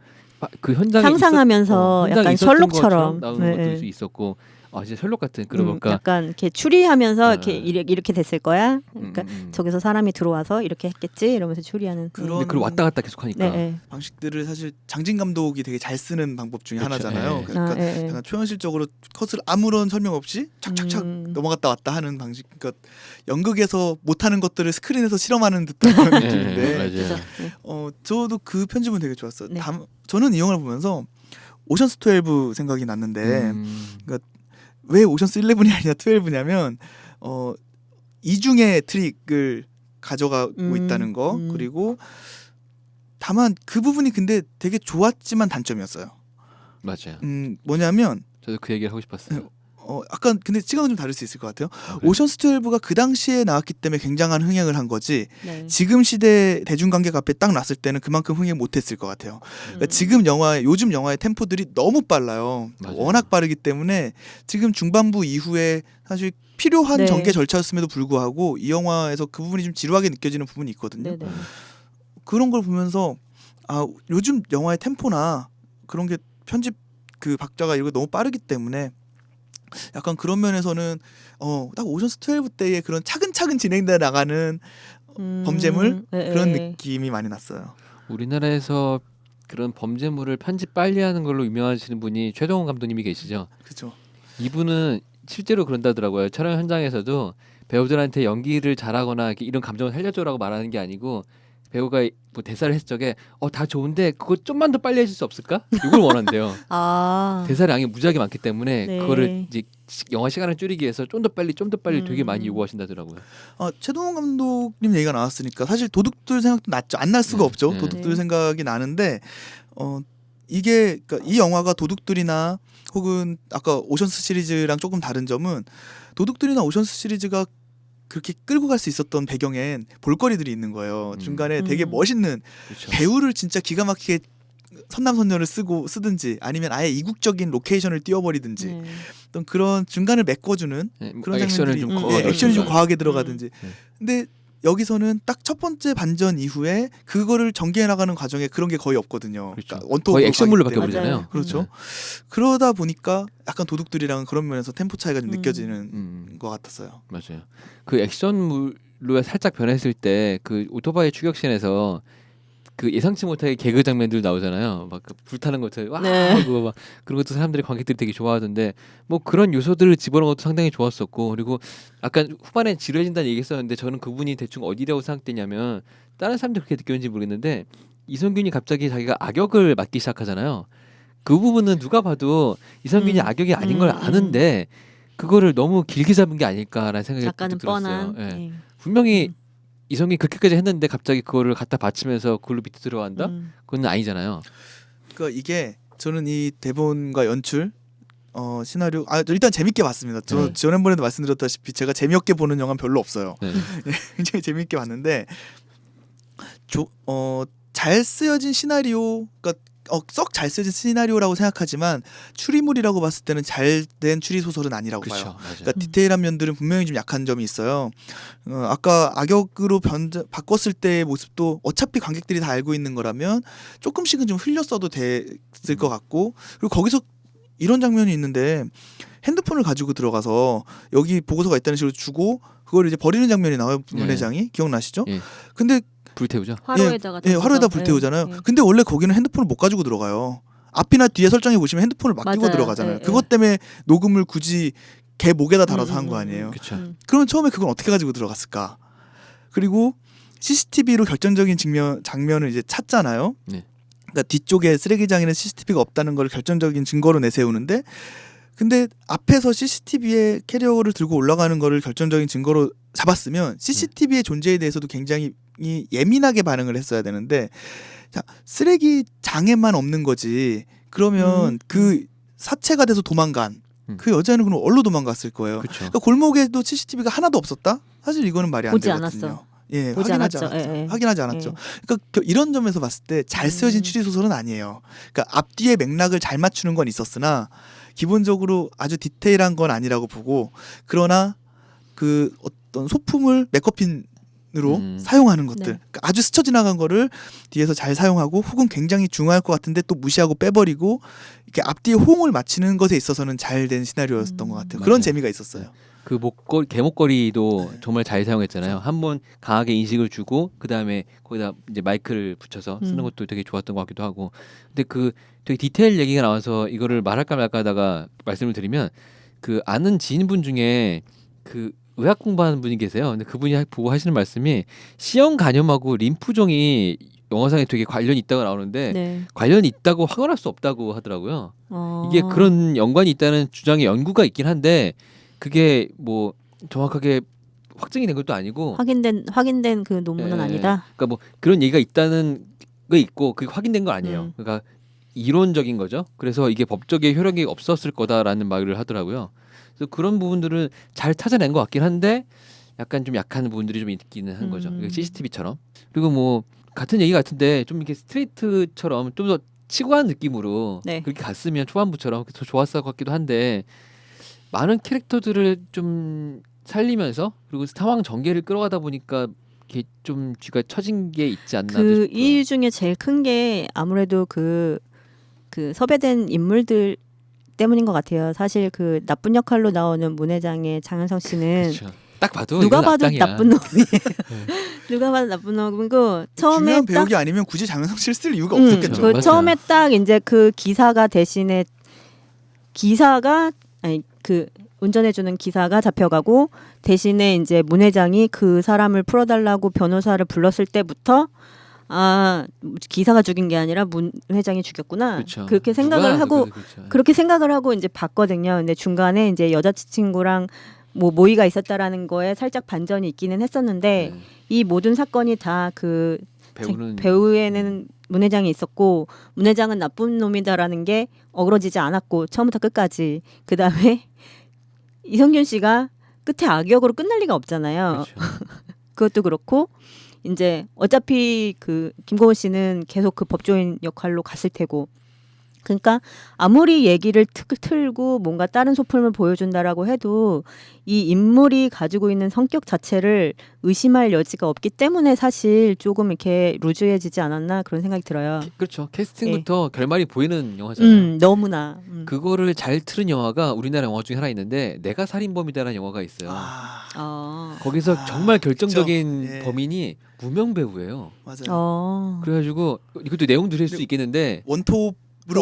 그 현장에 상상하면서 현장에 약간 있었던 셜록처럼. 것처럼 나오는 네, 것도 네. 있었고, 진짜 셜록 같은 그러니까 약간 이렇게 추리하면서 아. 이렇게 됐을 거야. 그러니까 저기서 사람이 들어와서 이렇게 했겠지 이러면서 추리하는. 그런 근데 그걸 왔다 갔다 계속 하니까. 네, 네. 방식들을 사실 장진 감독이 되게 잘 쓰는 방법 중에 그렇죠. 하나잖아요. 예. 그러니까 예, 예. 약간 초현실적으로 컷을 아무런 설명 없이 착착착 넘어갔다 왔다 하는 방식. 그러니까 연극에서 못하는 것들을 스크린에서 실험하는 듯한 그런 예, 느낌인데 맞아요. 그래서, 네. 저도 그 편집은 되게 좋았어요. 네. 저는 이 영화를 보면서 오션스 12 생각이 났는데 왜 오션스 11이 아니라 12냐면 이중의 트릭을 가져가고 있다는 거 그리고 다만 그 부분이 근데 되게 좋았지만 단점이었어요. 맞아요. 뭐냐면 저도 그 얘기를 하고 싶었어요. 약간 근데 시각은 좀 다를 수 있을 것 같아요. 그래요? 오션스 12가 그 당시에 나왔기 때문에 굉장한 흥행을 한 거지. 네. 지금 시대 대중관객 앞에 딱 놨을 때는 그만큼 흥행 못했을 것 같아요. 그러니까 지금 요즘 영화의 템포들이 너무 빨라요. 맞아요. 워낙 빠르기 때문에 지금 중반부 이후에 사실 필요한 네. 전개 절차였음에도 불구하고 이 영화에서 그 부분이 좀 지루하게 느껴지는 부분이 있거든요. 네네. 그런 걸 보면서 요즘 영화의 템포나 그런 게 편집 그 박자가 이거 너무 빠르기 때문에 약간 그런 면에서는 딱 오션스 12 때의 그런 차근차근 진행돼 나가는 범죄물 네, 그런 네. 느낌이 많이 났어요. 우리나라에서 그런 범죄물을 편집 빨리 하는 걸로 유명하시는 분이 최동원 감독님이 계시죠. 그렇죠. 이분은 실제로 그런다더라고요. 촬영 현장에서도 배우들한테 연기를 잘하거나 이렇게 이런 감정을 살려줘라고 말하는 게 아니고 배우가 뭐 대사를 했을 적에 다 좋은데 그거 좀만 더 빨리 해줄 수 없을까? 이걸 원한대요. 아. 대사량이 무지하게 많기 때문에 네. 그거를 이제 영화 시간을 줄이기 위해서 좀 더 빨리 되게 많이 요구하신다더라고요. 최동원 감독님 얘기가 나왔으니까 사실 도둑들 생각도 났죠. 안 날 수가 네. 없죠. 네. 도둑들 네. 생각이 나는데 이게 그러니까 이 영화가 도둑들이나 혹은 아까 오션스 시리즈랑 조금 다른 점은 도둑들이나 오션스 시리즈가 그렇게 끌고 갈 수 있었던 배경엔 볼거리들이 있는 거예요. 중간에 되게 멋있는 그렇죠. 배우를 진짜 기가 막히게 선남선녀를 쓰든지 아니면 아예 이국적인 로케이션을 띄워버리든지 네. 어떤 그런 중간을 메꿔주는 네, 그런 액션을 장면들이 좀 액션이 좀 과하게 과하게 들어가든지. 네. 근데 여기서는 딱 첫 번째 반전 이후에 그거를 전개해 나가는 과정에 그런 게 거의 없거든요. 그렇죠. 그러니까 원톱으로 거의 액션물로 가기 때문에. 바뀌어버리잖아요. 그렇죠. 네. 그러다 보니까 약간 도둑들이랑 그런 면에서 템포 차이가 좀 느껴지는 음. 것 같았어요. 맞아요. 그 액션물로 살짝 변했을 때 그 오토바이 추격신에서 그 예상치 못하게 개그 장면들 나오잖아요. 막 그 불타는 것들 와 네. 하고 막 그런 것도 사람들이 관객들이 되게 좋아하던데 뭐 그런 요소들을 집어넣은 것도 상당히 좋았었고 그리고 약간 후반에 지루해진다는 얘기했었는데 저는 그분이 대충 어디라고 생각되냐면 다른 사람들 그렇게 느꼈는지 모르겠는데 이성균이 갑자기 자기가 악역을 맡기 시작하잖아요. 그 부분은 누가 봐도 이성균이 악역이 아닌 걸 아는데 그거를 너무 길게 잡은 게 아닐까라는 생각이 약간은 들었어요. 뻔한. 예. 네. 분명히 이성균이 그렇게까지 했는데 갑자기 그거를 갖다 바치면서 그걸로 밑에 들어간다? 음. 그건 아니잖아요. 그러니까 이게 저는 이 대본과 연출 시나리오 일단 재밌게 봤습니다. 저 네. 지난번에도 말씀드렸다시피 제가 재미없게 보는 영화는 별로 없어요. 네. 굉장히 재미있게 봤는데 잘 쓰여진 시나리오, 그러니까 썩 잘 쓰여진 시나리오라고 생각하지만 추리물이라고 봤을 때는 잘 된 추리 소설은 아니라고 그렇죠. 봐요. 맞아요. 그러니까 디테일한 면들은 분명히 좀 약한 점이 있어요. 아까 악역으로 바꿨을 때의 모습도 어차피 관객들이 다 알고 있는 거라면 조금씩은 좀 흘렸어도 됐을 것 같고, 그리고 거기서 이런 장면이 있는데 핸드폰을 가지고 들어가서 여기 보고서가 있다는 식으로 주고 그걸 이제 버리는 장면이 나와요. 문 예. 회장이 기억나시죠? 예. 근데 불태우죠. 화로에다가 화로에다 던져서. 불태우잖아요. 네. 근데 원래 거기는 핸드폰을 못 가지고 들어가요. 앞이나 뒤에 설정해 보시면 핸드폰을 막 끼고 맞아요. 들어가잖아요. 예, 그것 때문에 녹음을 굳이 개 목에다 달아서 한 거 아니에요. 그렇죠. 그러면 처음에 그건 어떻게 가지고 들어갔을까? 그리고 CCTV로 결정적인 장면을 이제 찾잖아요. 네. 그러니까 뒤쪽에 쓰레기장에는 CCTV가 없다는 걸 결정적인 증거로 내세우는데, 근데 앞에서 CCTV에 캐리어를 들고 올라가는 거를 결정적인 증거로 잡았으면 CCTV의 존재에 대해서도 굉장히 예민하게 반응을 했어야 되는데, 자, 쓰레기장에만 없는 거지. 그러면 그 사체가 돼서 도망간 그 여자는 그럼 어디로 도망갔을 거예요. 그렇죠. 그러니까 골목에도 CCTV가 하나도 없었다? 사실 이거는 말이 안 보지 되거든요. 않았어. 예, 보지 확인하지 않았죠. 않았죠. 예, 예. 확인하지 않았죠. 예. 그러니까 이런 점에서 봤을 때 잘 쓰여진 추리 소설은 아니에요. 그러니까 앞뒤의 맥락을 잘 맞추는 건 있었으나 기본적으로 아주 디테일한 건 아니라고 보고, 그러나 그 어떤 소품을 맥커핀으로 사용하는 것들, 네. 그러니까 아주 스쳐 지나간 거를 뒤에서 잘 사용하고 혹은 굉장히 중요할 것 같은데 또 무시하고 빼버리고 이렇게 앞뒤에 호응을 맞추는 것에 있어서는 잘 된 시나리오였던 것 같아요. 그런 맞아요. 재미가 있었어요. 그 개목걸이도 정말 잘 사용했잖아요. 한번 강하게 인식을 주고 그 다음에 거기다 이제 마이크를 붙여서 쓰는 것도 되게 좋았던 것 같기도 하고. 근데 그 되게 디테일 얘기가 나와서 이거를 말할까 말까 하다가 말씀을 드리면, 그 아는 지인분 중에 그 의학 공부하는 분이 계세요. 근데 그분이 보고 하시는 말씀이 C형 간염하고 림프종이 영화상에 되게 관련이 있다고 나오는데 네. 관련이 있다고 확언할 수 없다고 하더라고요. 어. 이게 그런 연관이 있다는 주장의 연구가 있긴 한데 그게 뭐 정확하게 확정이 된 것도 아니고, 확인된 그 논문은 예, 아니다. 그러니까 뭐 그런 얘기가 있다는 게 있고 그게 확인된 건 아니에요. 그러니까 이론적인 거죠. 그래서 이게 법적인 효력이 없었을 거다라는 말을 하더라고요. 그래서 그런 부분들은 잘 찾아낸 것 같긴 한데 약간 좀 약한 부분들이 좀 있기는 한 거죠. CCTV처럼. 그리고 뭐 같은 얘기 같은데 좀 이렇게 스트레이트처럼 좀 더 치고 가는 느낌으로 네. 그렇게 갔으면 초반부처럼 더 좋았을 것 같기도 한데 많은 캐릭터들을 좀 살리면서 그리고 상황 전개를 끌어가다 보니까 이게 좀 뒤가 처진 게 있지 않나 그 싶고요. 이유 중에 제일 큰 게 아무래도 그 섭외된 인물들 때문인 것 같아요. 사실 그 나쁜 역할로 나오는 문 회장의 장현성 씨는 그렇죠. 딱 봐도 누가 이건 봐도 악당이야. 나쁜 놈이에요. 누가 봐도 나쁜 놈이고 처음에 중요한 딱 배역이 아니면 굳이 장현성 씨를 쓸 이유가 없었겠죠. 그 맞아요. 처음에 딱 이제 그 기사가 대신에 기사가 아니 그 운전해주는 기사가 잡혀가고 대신에 이제 문 회장이 그 사람을 풀어달라고 변호사를 불렀을 때부터 아 기사가 죽인 게 아니라 문 회장이 죽였구나 그렇죠. 그렇게 생각을 누가 하고 그렇죠. 그렇게 생각을 하고 이제 봤거든요. 근데 중간에 이제 여자친구랑 뭐 모의가 있었다라는 거에 살짝 반전이 있기는 했었는데 네. 이 모든 사건이 다 그 배우는 배우에는 문 회장이 있었고 문 회장은 나쁜 놈이다라는 게 어그러지지 않았고 처음부터 끝까지 그 다음에 이성균 씨가 끝에 악역으로 끝날 리가 없잖아요. 그렇죠. 그것도 그렇고 이제 어차피 그 김고은 씨는 계속 그 법조인 역할로 갔을 테고 그러니까 아무리 얘기를 틀고 뭔가 다른 소품을 보여준다라고 해도 이 인물이 가지고 있는 성격 자체를 의심할 여지가 없기 때문에 사실 조금 이렇게 루즈해지지 않았나 그런 생각이 들어요. 그렇죠. 캐스팅부터 결말이 보이는 영화잖아요. 너무나. 그거를 잘 틀은 영화가 우리나라 영화 중에 하나 있는데 내가 살인범이다라는 영화가 있어요. 거기서 아, 정말 결정적인 그쵸. 예. 범인이 무명 배우예요. 맞아요. 그래가지고 이것도 내용 들을 수 있겠는데 원톱으로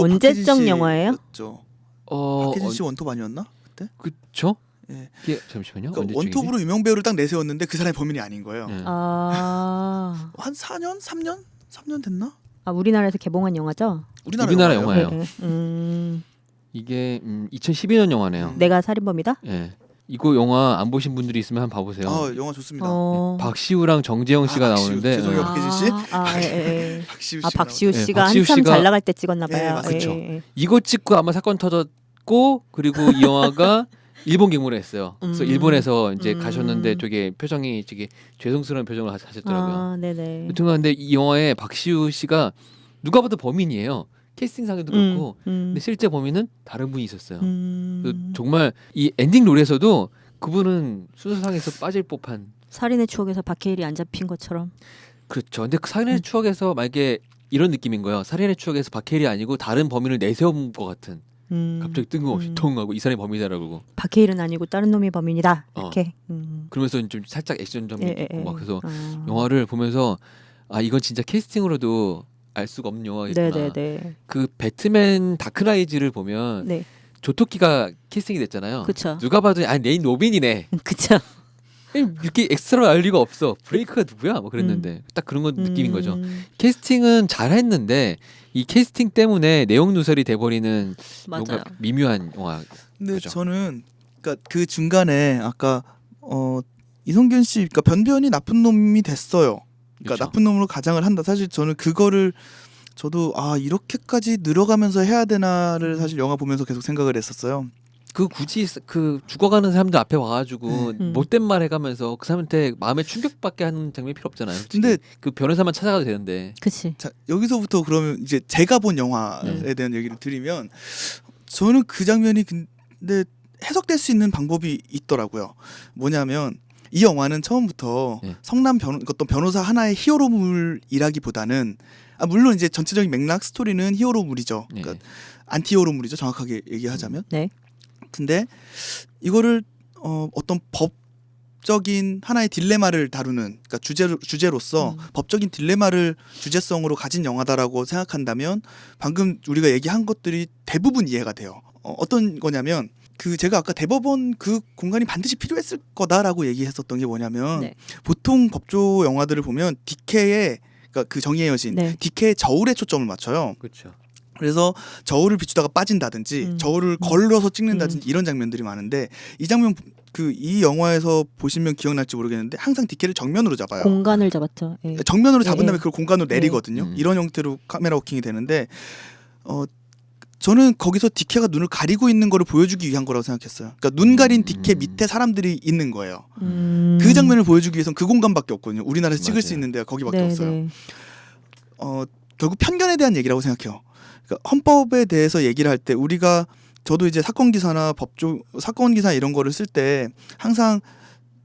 언제적 박혜진 영화예요? 씨였죠. 어 박혜진 씨 원톱 아니었나 그때? 그쵸? 예. 이게 잠시만요. 그러니까 언제쯤이지? 원톱으로 유명 배우를 딱 내세웠는데 그 사람이 범인이 아닌 거예요. 예. 아, 한 4년, 3년 됐나? 우리나라에서 개봉한 영화죠? 우리나라 영화예요. 네, 네. 이게 2012년 영화네요. 내가 살인범이다? 예. 이거 영화 안 보신 분들이 있으면 한번 봐보세요. 아, 영화 좋습니다. 박시우랑 정재영 씨가 박시우. 나오는데 죄송해요. 박혜진 씨? 예. 박시우 씨. 박시우 예, 씨가 박시우 한참 씨가- 잘 나갈 때 찍었나 봐요. 예, 맞죠. 이거 찍고 아마 사건 터졌고 그리고 이 영화가 일본 개봉을 했어요. 그래서 일본에서 이제 가셨는데 되게 표정이 되게 죄송스러운 표정을 하셨더라고요. 아, 네네. 여튼간 근데 이 영화에 박시우 씨가 누가 봐도 범인이에요. 캐스팅상에도 그렇고 근데 실제 범인은 다른 분이 있었어요. 그래서 정말 이 엔딩 롤에서도 그분은 순서상에서 빠질 법한 살인의 추억에서 박해일이 안 잡힌 것처럼. 그렇죠. 근데 그 살인의 추억에서 만약에 이런 느낌인 거예요. 살인의 추억에서 박해일이 아니고 다른 범인을 내세운 것 같은. 갑자기 뜬금없이 통 하고 이 사람이 범인이다라고 그러고 박해일은 아니고 다른 놈이 범인이다. 어. 이렇게. 그러면서 좀 살짝 액션점이 예, 있고 막 그래서 아. 영화를 보면서 아 이건 진짜 캐스팅으로도 알 수가 없는 영화겠구나. 네네네. 그 배트맨 다크나이즈를 보면 네. 조토끼가 캐스팅이 됐잖아요. 그쵸. 누가 봐도 아 내인 로빈이네. 그쵸. 이렇게 엑스트라 알 리가 없어. 브레이크가 누구야? 뭐 그랬는데 딱 그런 건 느낌인 거죠. 캐스팅은 잘했는데 이 캐스팅 때문에 내용 누설이 돼버리는 맞아요. 뭔가 미묘한 영화. 근데 그죠. 저는 그러니까 그 중간에 아까 이성균 씨 그러니까 변변이 나쁜 놈이 됐어요. 그러니까 그쵸. 나쁜 놈으로 가장을 한다. 사실 저는 그거를 저도 아 이렇게까지 늘어가면서 해야 되나를 사실 영화 보면서 계속 생각을 했었어요. 그 굳이 그 죽어가는 사람들 앞에 와가지고 못된 말 해가면서 그 사람한테 마음에 충격받게 하는 장면이 필요 없잖아요. 솔직히. 근데 그 변호사만 찾아가도 되는데. 그치. 자 여기서부터 그러면 이제 제가 본 영화에 대한 얘기를 드리면 저는 그 장면이 근데 해석될 수 있는 방법이 있더라고요. 뭐냐면 이 영화는 처음부터 성남 어떤 변호사 하나의 히어로물이라기보다는 물론 이제 전체적인 맥락 스토리는 히어로물이죠. 그러니까 안티히어로물이죠. 정확하게 얘기하자면. 네. 근데 이거를 어떤 법적인 하나의 딜레마를 다루는 그러니까 주제로서 법적인 딜레마를 주제성으로 가진 영화다라고 생각한다면 방금 우리가 얘기한 것들이 대부분 이해가 돼요. 어떤 거냐면 그 제가 아까 대법원 그 공간이 반드시 필요했을 거다라고 얘기했었던 게 뭐냐면 네. 보통 법조 영화들을 보면 디케의 그러니까 그 정의의 여신 네. 디케의 저울에 초점을 맞춰요. 그렇죠. 그래서 저울을 비추다가 빠진다든지 저울을 걸러서 찍는다든지 이런 장면들이 많은데 이 장면 이 영화에서 보시면 기억날지 모르겠는데 항상 디케를 정면으로 잡아요. 공간을 잡았죠. 예. 정면으로 잡은 예, 다음에 예. 그걸 공간으로 내리거든요. 이런 형태로 카메라 워킹이 되는데 저는 거기서 디케가 눈을 가리고 있는 거를 보여주기 위한 거라고 생각했어요. 그러니까 눈 가린 디케 밑에 사람들이 있는 거예요. 그 장면을 보여주기 위해선 그 공간밖에 없거든요. 우리나라에서 찍을 수 맞아요. 있는 데가 거기밖에 네, 없어요. 네. 결국 편견에 대한 얘기라고 생각해요. 그러니까 헌법에 대해서 얘기를 할 때 우리가 저도 이제 사건 기사나 사건 기사 이런 거를 쓸 때 항상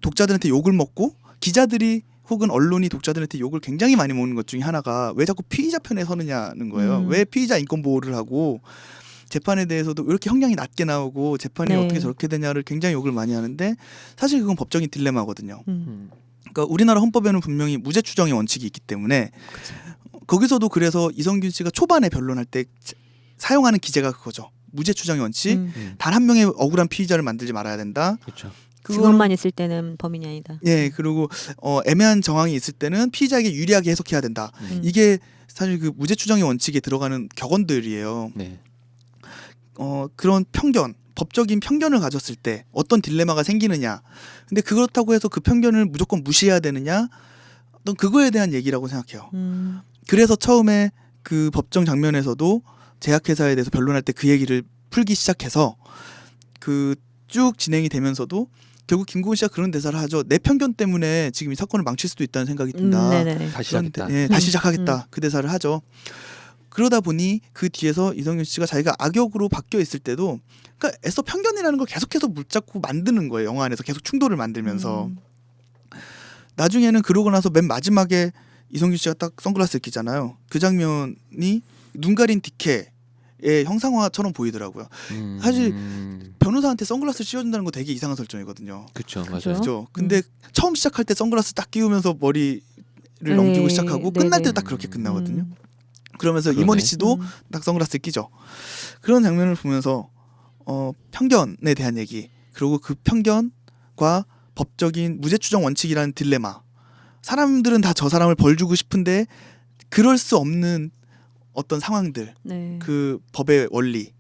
독자들한테 욕을 먹고 기자들이 혹은 언론이 독자들한테 욕을 굉장히 많이 먹는 것 중에 하나가 왜 자꾸 피의자 편에 서느냐는 거예요. 왜 피의자 인권 보호를 하고 재판에 대해서도 왜 이렇게 형량이 낮게 나오고 재판이 네. 어떻게 저렇게 되냐를 굉장히 욕을 많이 하는데 사실 그건 법적인 딜레마거든요. 그러니까 우리나라 헌법에는 분명히 무죄 추정의 원칙이 있기 때문에 거기서도 그래서 이성균 씨가 초반에 변론할 때 사용하는 기재가 그거죠. 무죄 추정의 원칙. 단 한 명의 억울한 피의자를 만들지 말아야 된다. 그렇죠. 증언만 있을 때는 범인이 아니다. 예, 그리고 애매한 정황이 있을 때는 피의자에게 유리하게 해석해야 된다. 이게 사실 그 무죄 추정의 원칙에 들어가는 격언들이에요. 네. 그런 편견, 법적인 편견을 가졌을 때 어떤 딜레마가 생기느냐. 근데 그렇다고 해서 그 편견을 무조건 무시해야 되느냐? 어떤 그거에 대한 얘기라고 생각해요. 그래서 처음에 그 법정 장면에서도 제약회사에 대해서 변론할 때 그 얘기를 풀기 시작해서 그 쭉 진행이 되면서도 결국 김고은 씨가 그런 대사를 하죠. 내 편견 때문에 지금 이 사건을 망칠 수도 있다는 생각이 든다. 네네. 다시 시작했다. 예, 다시 시작하겠다. 그 대사를 하죠. 그러다 보니 그 뒤에서 이성균 씨가 자기가 악역으로 바뀌어 있을 때도 그러니까 애써 편견이라는 걸 계속해서 붙잡고 만드는 거예요. 영화 안에서 계속 충돌을 만들면서 나중에는 그러고 나서 맨 마지막에 이성균 씨가 딱 선글라스를 끼잖아요. 그 장면이 눈 가린 디케의 형상화처럼 보이더라고요. 사실 변호사한테 선글라스 씌워준다는 거 되게 이상한 설정이거든요. 그렇죠. 그죠? 맞아요. 그렇죠. 근데 처음 시작할 때 선글라스 딱 끼우면서 머리를 넘기고 시작하고 끝날 때도 딱 그렇게 끝나거든요. 그러면서 그러네. 이모니 씨도 딱 선글라스 끼죠. 그런 장면을 보면서 편견에 대한 얘기 그리고 그 편견과 법적인 무죄 추정 원칙이라는 딜레마. 사람들은 다 저 사람을 벌 주고 싶은데 그럴 수 없는 어떤 상황들, 네. 그 법의 원리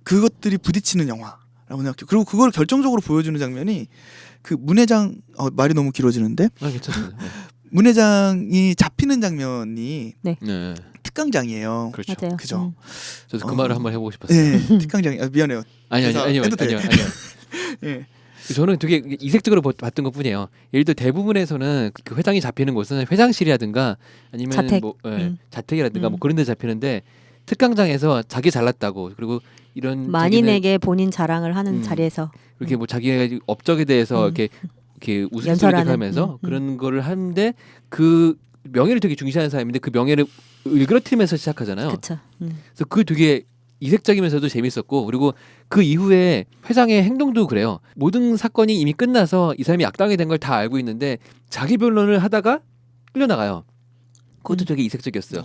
그것들이 부딪히는 영화라고 생각해요. 그리고 그걸 결정적으로 보여주는 장면이 그 문 회장 말이 너무 길어지는데 괜찮습니다. 문 회장이 잡히는 장면이 네. 특강장이에요. 그렇죠. 맞아요. 그죠? 저도 그 말을 한번 해보고 싶었어요. 네, 특강장이 미안해요. 아니요. 해도 돼. 아니요. 예. 저는 되게 이색적으로 봤던 것뿐이에요. 예를 들어 대부분에서는 그 회장이 잡히는 곳은 회장실이라든가 아니면 자택. 뭐 자택이라든가 뭐 그런 데 잡히는데 특강장에서 자기 잘났다고 그리고 이런 만인에게 본인 자랑을 하는 자리에서 이렇게 뭐 자기의 업적에 대해서 이렇게 우스갯소리를 연설하는, 하면서 그런 거를 하는데 그 명예를 되게 중시하는 사람인데 그 명예를 일그러뜨리면서 시작하잖아요. 그렇죠. 그래서 그 되게 이색적이면서도 재밌었고 그리고 그 이후에 회장의 행동도 그래요. 모든 사건이 이미 끝나서 이 사람이 악당이 된 걸 다 알고 있는데 자기 변론을 하다가 끌려나가요. 그것도 되게 이색적이었어요.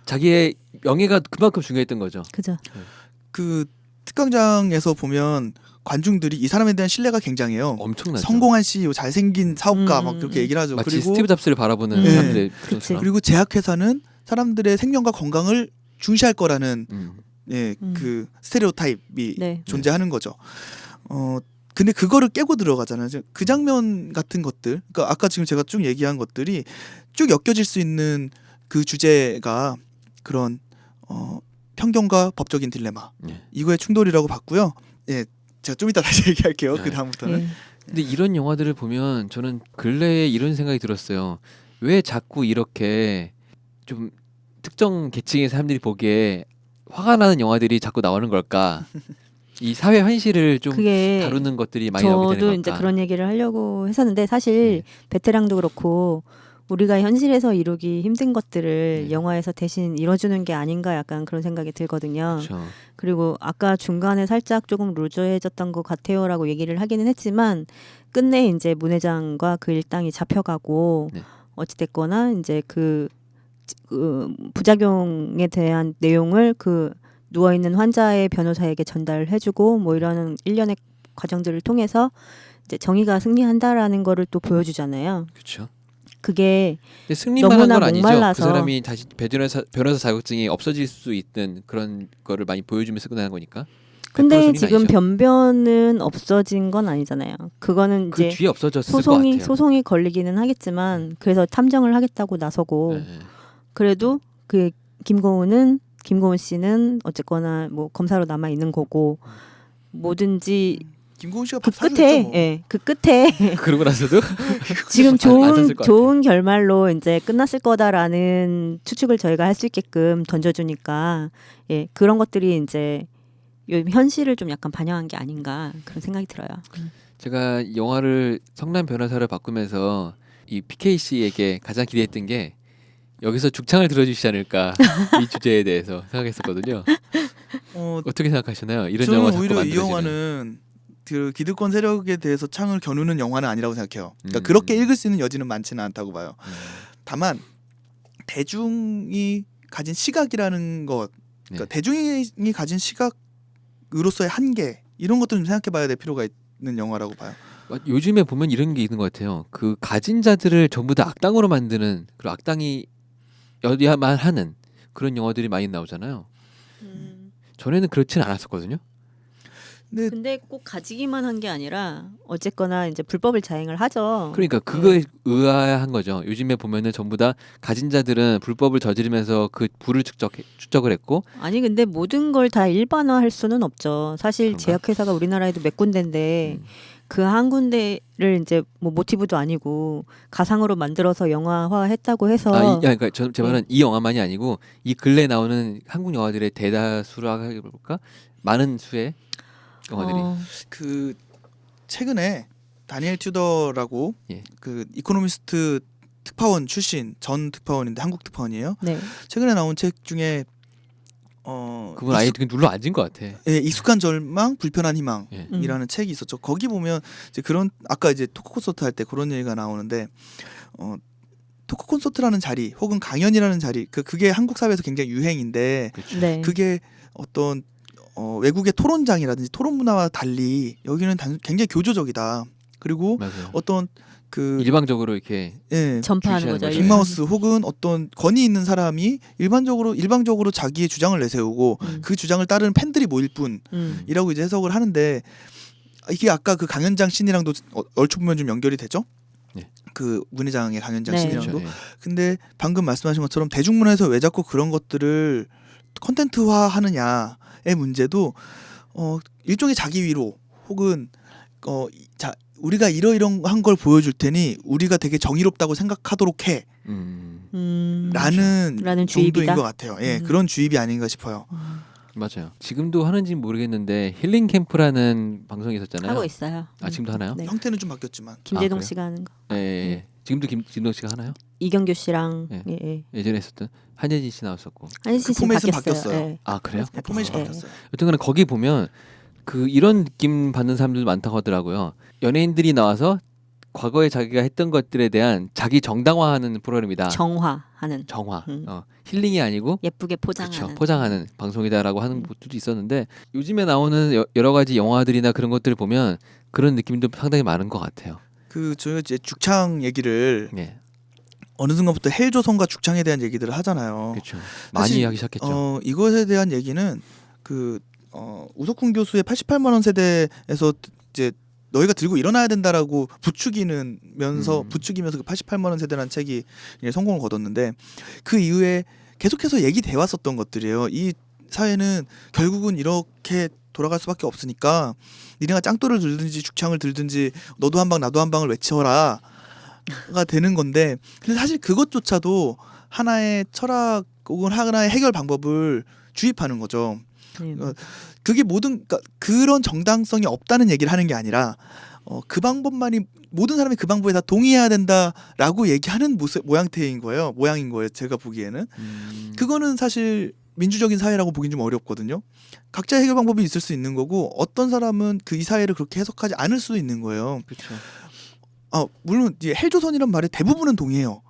자기의 명예가 그만큼 중요했던 거죠. 그죠. 그 특강장에서 보면 관중들이 이 사람에 대한 신뢰가 굉장해요. 엄청나죠. 성공한 CEO, 잘생긴 사업가 막 그렇게 얘기를 하죠. 마치 그리고 스티브 잡스를 바라보는 네. 사람들의 그치. 표정처럼. 그리고 제약회사는 사람들의 생명과 건강을 중시할 거라는 그 스테레오타입이 네. 존재하는 거죠. 근데 그거를 깨고 들어가잖아요. 그 장면 같은 것들, 그러니까 아까 지금 제가 쭉 얘기한 것들이 쭉 엮여질 수 있는 그 주제가 그런 편견과 법적인 딜레마 이거의 충돌이라고 봤고요. 예, 제가 좀 이따 다시 얘기할게요. 그 다음부터는. 예. 근데 이런 영화들을 보면 저는 근래에 이런 생각이 들었어요. 왜 자꾸 이렇게 좀 특정 계층의 사람들이 보기에 화가 나는 영화들이 자꾸 나오는 걸까? 이 사회 현실을 좀 그게 다루는 것들이 많이 나오게 되는 저도 걸까? 이제 그런 얘기를 하려고 했었는데 사실 베테랑도 그렇고 우리가 현실에서 이루기 힘든 것들을 영화에서 대신 이뤄주는 게 아닌가 약간 그런 생각이 들거든요. 그렇죠. 그리고 아까 중간에 살짝 조금 루저해졌던 것 같아요라고 얘기를 하기는 했지만 끝내 이제 문 회장과 그 일당이 잡혀가고 어찌됐거나 이제 그 부작용에 대한 내용을 그 누워있는 환자의 변호사에게 전달해주고 뭐 이러는 일련의 과정들을 통해서 이제 정의가 승리한다라는 거를 또 보여주잖아요. 그렇죠. 그게 근데 승리만 한 너무나 건 아니죠. 목말라서. 그 사람이 다시 변호사 자격증이 없어질 수 있는 그런 거를 많이 보여주면서 끝나는 거니까. 근데 100% 승리는 지금 아니죠. 변변은 없어진 건 아니잖아요. 그거는 그 이제 뒤에 없어졌을 것 같아요. 소송이 걸리기는 하겠지만 그래서 탐정을 하겠다고 나서고 네. 그래도 그 김고은은 김고은 씨는 어쨌거나 뭐 검사로 남아 있는 거고 뭐든지 김고은 씨가 그 밥 사주겠죠, 끝에 뭐. 그 끝에 그러고 나서도 지금 안 좋은 샀을 것 좋은 결말로 이제 끝났을 거다라는 추측을 저희가 할 수 있게끔 던져주니까 예 그런 것들이 이제 요즘 현실을 좀 약간 반영한 게 아닌가 그런 생각이 들어요. 제가 영화를 성남 변호사를 바꾸면서 이 PK 씨에게 가장 기대했던 게 여기서 죽창을 들어주시지 않을까 이 주제에 대해서 생각했었거든요. 어떻게 생각하시나요? 이런 저는 영화 자꾸 오히려 이 만들어지는. 영화는 그 기득권 세력에 대해서 창을 겨누는 영화는 아니라고 생각해요. 그러니까 음. 그렇게 읽을 수 있는 여지는 많지는 않다고 봐요. 다만 대중이 가진 시각이라는 것, 그러니까 네. 대중이 가진 시각으로서의 한계 이런 것들 좀 생각해봐야 될 필요가 있는 영화라고 봐요. 요즘에 보면 이런 게 있는 것 같아요. 그 가진 자들을 전부 다 악당으로 만드는 그리고 악당이 여야만 하는 그런 영화들이 많이 나오잖아요. 전에는 그렇지는 않았었거든요. 근데 근데 꼭 가지기만 한 게 아니라 어쨌거나 이제 불법을 자행을 하죠. 그러니까 그거에 의아한 거죠. 요즘에 보면은 전부 다 가진 자들은 불법을 저지르면서 그 부를 축적을 했고 아니 근데 모든 걸 다 일반화할 수는 없죠. 사실 그런가? 제약회사가 우리나라에도 몇 군데인데 그 한 군데를 이제 뭐 모티브도 아니고 가상으로 만들어서 영화화했다고 해서 그러니까 제 말은 이 영화만이 아니고 이 근래 나오는 한국 영화들의 대다수라 해볼까 많은 수의 영화들이 그 최근에 다니엘 튜더라고 예. 그 이코노미스트 특파원 출신 전 특파원인데 한국 특파원이에요. 네. 최근에 나온 책 중에 그건 아예 되게 눌러 앉은 것 같아. 예, 익숙한 절망, 불편한 희망. 예. 이라는 책이 있었죠. 거기 보면 이제 그런 아까 이제 토크 콘서트 할 때 그런 얘기가 나오는데 토크 콘서트라는 자리 혹은 강연이라는 자리 그게 한국 사회에서 굉장히 유행인데 그렇죠. 네. 그게 어떤 외국의 토론장이라든지 토론 문화와 달리 여기는 굉장히 교조적이다. 그리고 맞아요. 어떤 그 일방적으로 이렇게 예, 전파하는 주시하는 거죠. 거죠. 빅마우스 혹은 어떤 권위 있는 사람이 일방적으로 자기의 주장을 내세우고 그 주장을 따르는 팬들이 모일 뿐이라고 이제 해석을 하는데 이게 아까 그 강연장 씬이랑도 얼추 보면 좀 연결이 되죠. 네. 그 문회장의 강연장 네. 씬이랑도. 그렇죠. 예. 근데 방금 말씀하신 것처럼 대중문화에서 왜 자꾸 그런 것들을 콘텐츠화하느냐의 문제도 일종의 자기 위로 혹은 우리가 이러이러한 걸 보여줄 테니 우리가 되게 정의롭다고 생각하도록 해. 라는 라는 정도인 주입이다? 것 같아요. 예, 그런 주입이 아닌가 싶어요. 맞아요. 지금도 하는지는 모르겠는데 힐링 캠프라는 방송이 있었잖아요. 하고 있어요. 아 지금도 하나요? 네. 형태는 좀 바뀌었지만 김재동 그래요? 씨가 하는 거. 예, 예. 지금도 김진동 씨가 하나요? 이경규 씨랑 네. 예, 예. 예전에 했었던 한예진 씨 나왔었고. 한시 그 씨 포맷은 바뀌었어요. 바뀌었어요. 예. 아 그래요? 포맷이 예. 바뀌었어요. 여튼간에 거기 보면 그 이런 느낌 받는 사람들도 많다고 하더라고요. 연예인들이 나와서 과거에 자기가 했던 것들에 대한 자기 정당화하는 프로그램이다. 정화하는 정화. 음. 힐링이 아니고 예쁘게 포장하는. 그렇죠. 포장하는 방송이다라고 하는 것들도 있었는데 요즘에 나오는 여러 가지 영화들이나 그런 것들을 보면 그런 느낌도 상당히 많은 것 같아요. 그 저희가 이제 죽창 얘기를 예, 어느 순간부터 헬조선과 죽창에 대한 얘기들을 하잖아요. 그렇죠. 많이 사실, 하기 시작했죠. 이것에 대한 얘기는 그 우석훈 교수의 88만 원 세대에서 이제 너희가 들고 일어나야 된다라고 부추기면서 그 88만 원 세대라는 책이 성공을 거뒀는데 그 이후에 계속해서 얘기돼 왔었던 것들이에요. 이 사회는 결국은 이렇게 돌아갈 수밖에 없으니까 니네가 짱돌을 들든지 죽창을 들든지 너도 한 방 나도 한 방을 외쳐라가 되는 건데 근데 사실 그것조차도 하나의 철학 혹은 하나의 해결 방법을 주입하는 거죠. 네. 그게 그러니까 그런 정당성이 없다는 얘기를 하는 게 아니라 그 방법만이 모든 사람이 그 방법에 다 동의해야 된다라고 얘기하는 모양인 거예요. 제가 보기에는 그거는 사실 민주적인 사회라고 보긴 좀 어렵거든요. 각자의 해결 방법이 있을 수 있는 거고 어떤 사람은 이 사회를 그렇게 해석하지 않을 수도 있는 거예요. 그렇죠. 물론 헬조선이란 말에 대부분은 동의해요.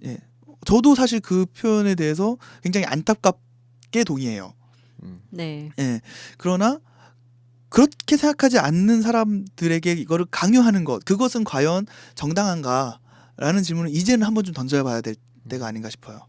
예, 저도 사실 그 표현에 대해서 굉장히 안타깝게 동의해요. 네. 예. 그러나 그렇게 생각하지 않는 사람들에게 이거를 강요하는 것, 그것은 과연 정당한가라는 질문을 이제는 한번 좀 던져봐야 될 때가 아닌가 싶어요.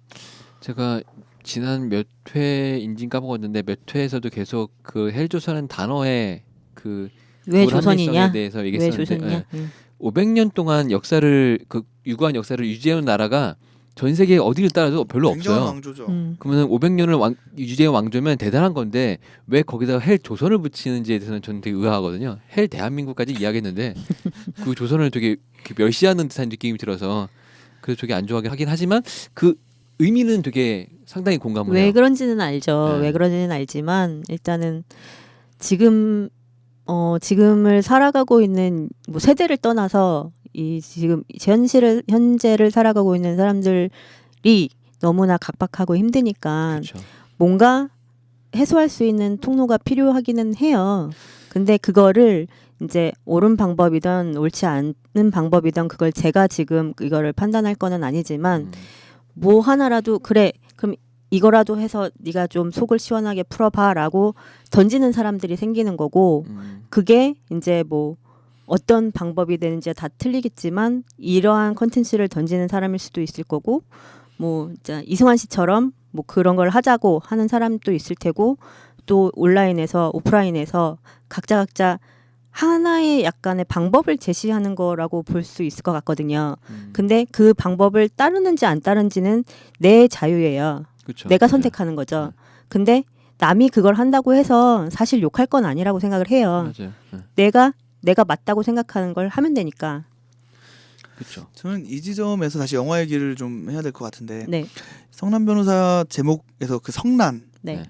제가 지난 몇 회인지 까먹었는데 몇 회에서도 계속 그 헬조선은 단어의 그 왜 불합리성에 조선이냐? 대해서 왜 얘기했었는데 조선이냐? 500년 동안 역사를 그 유구한 역사를 유지해온 나라가 전 세계 어디를 따라도 별로 굉장한 없어요. 왕조죠. 그러면 500년을 유지된 왕조면 대단한 건데 왜 거기다가 헬 조선을 붙이는지에 대해서는 저는 되게 의아하거든요. 헬 대한민국까지 이야기했는데 그 조선을 되게 멸시하는 듯한 느낌이 들어서 그래서 되게 안 좋아하긴 하긴 하지만 그 의미는 되게 상당히 공감을 왜 해요. 그런지는 알죠. 네. 왜 그런지는 알지만 일단은 지금 지금을 살아가고 있는 뭐 세대를 떠나서 이 지금 현재를 살아가고 있는 사람들이 너무나 각박하고 힘드니까 그렇죠. 뭔가 해소할 수 있는 통로가 필요하기는 해요. 근데 그거를 이제 옳은 방법이든 옳지 않은 방법이든 그걸 제가 지금 이거를 판단할 거는 아니지만 뭐 하나라도 그래 그럼 이거라도 해서 네가 좀 속을 시원하게 풀어봐라고 던지는 사람들이 생기는 거고 그게 이제 뭐 어떤 방법이 되는지 다 틀리겠지만 이러한 컨텐츠를 던지는 사람일 수도 있을 거고 뭐 진짜 이승환 씨처럼 뭐 그런 걸 하자고 하는 사람도 있을 테고 또 온라인에서 오프라인에서 각자 하나의 약간의 방법을 제시하는 거라고 볼 수 있을 것 같거든요. 근데 그 방법을 따르는지 안 따르는지는 내 자유예요. 그렇죠. 내가 선택하는 거죠. 근데 남이 그걸 한다고 해서 사실 욕할 건 아니라고 생각을 해요. 맞아요. 네. 내가 맞다고 생각하는 걸 하면 되니까. 그렇죠. 저는 이 지점에서 다시 영화 얘기를 좀 해야 될 것 같은데 네. 성난 변호사 제목에서 그 성난 네. 네.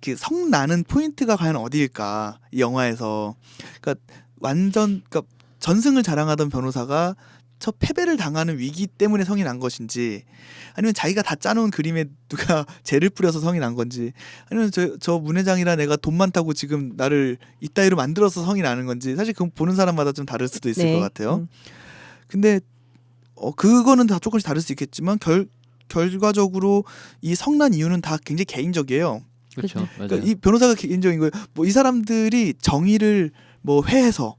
그 성나는 포인트가 과연 어디일까 이 영화에서 그러니까 그러니까 전승을 자랑하던 변호사가 첫 패배를 당하는 위기 때문에 성이 난 것인지 아니면 자기가 다 짜놓은 그림에 누가 재를 뿌려서 성이 난 건지 아니면 저 문회장이라 내가 돈 많다고 지금 나를 이따위로 만들어서 성이 나는 건지 사실 그건 보는 사람마다 좀 다를 수도 있을 것 같아요. 근데 그거는 다 조금씩 다를 수 있겠지만 결과적으로 이 성난 이유는 다 굉장히 개인적이에요. 그렇죠. 맞아요. 그러니까 이 변호사가 개인적인 거예요. 뭐 이 사람들이 정의를 뭐 회해서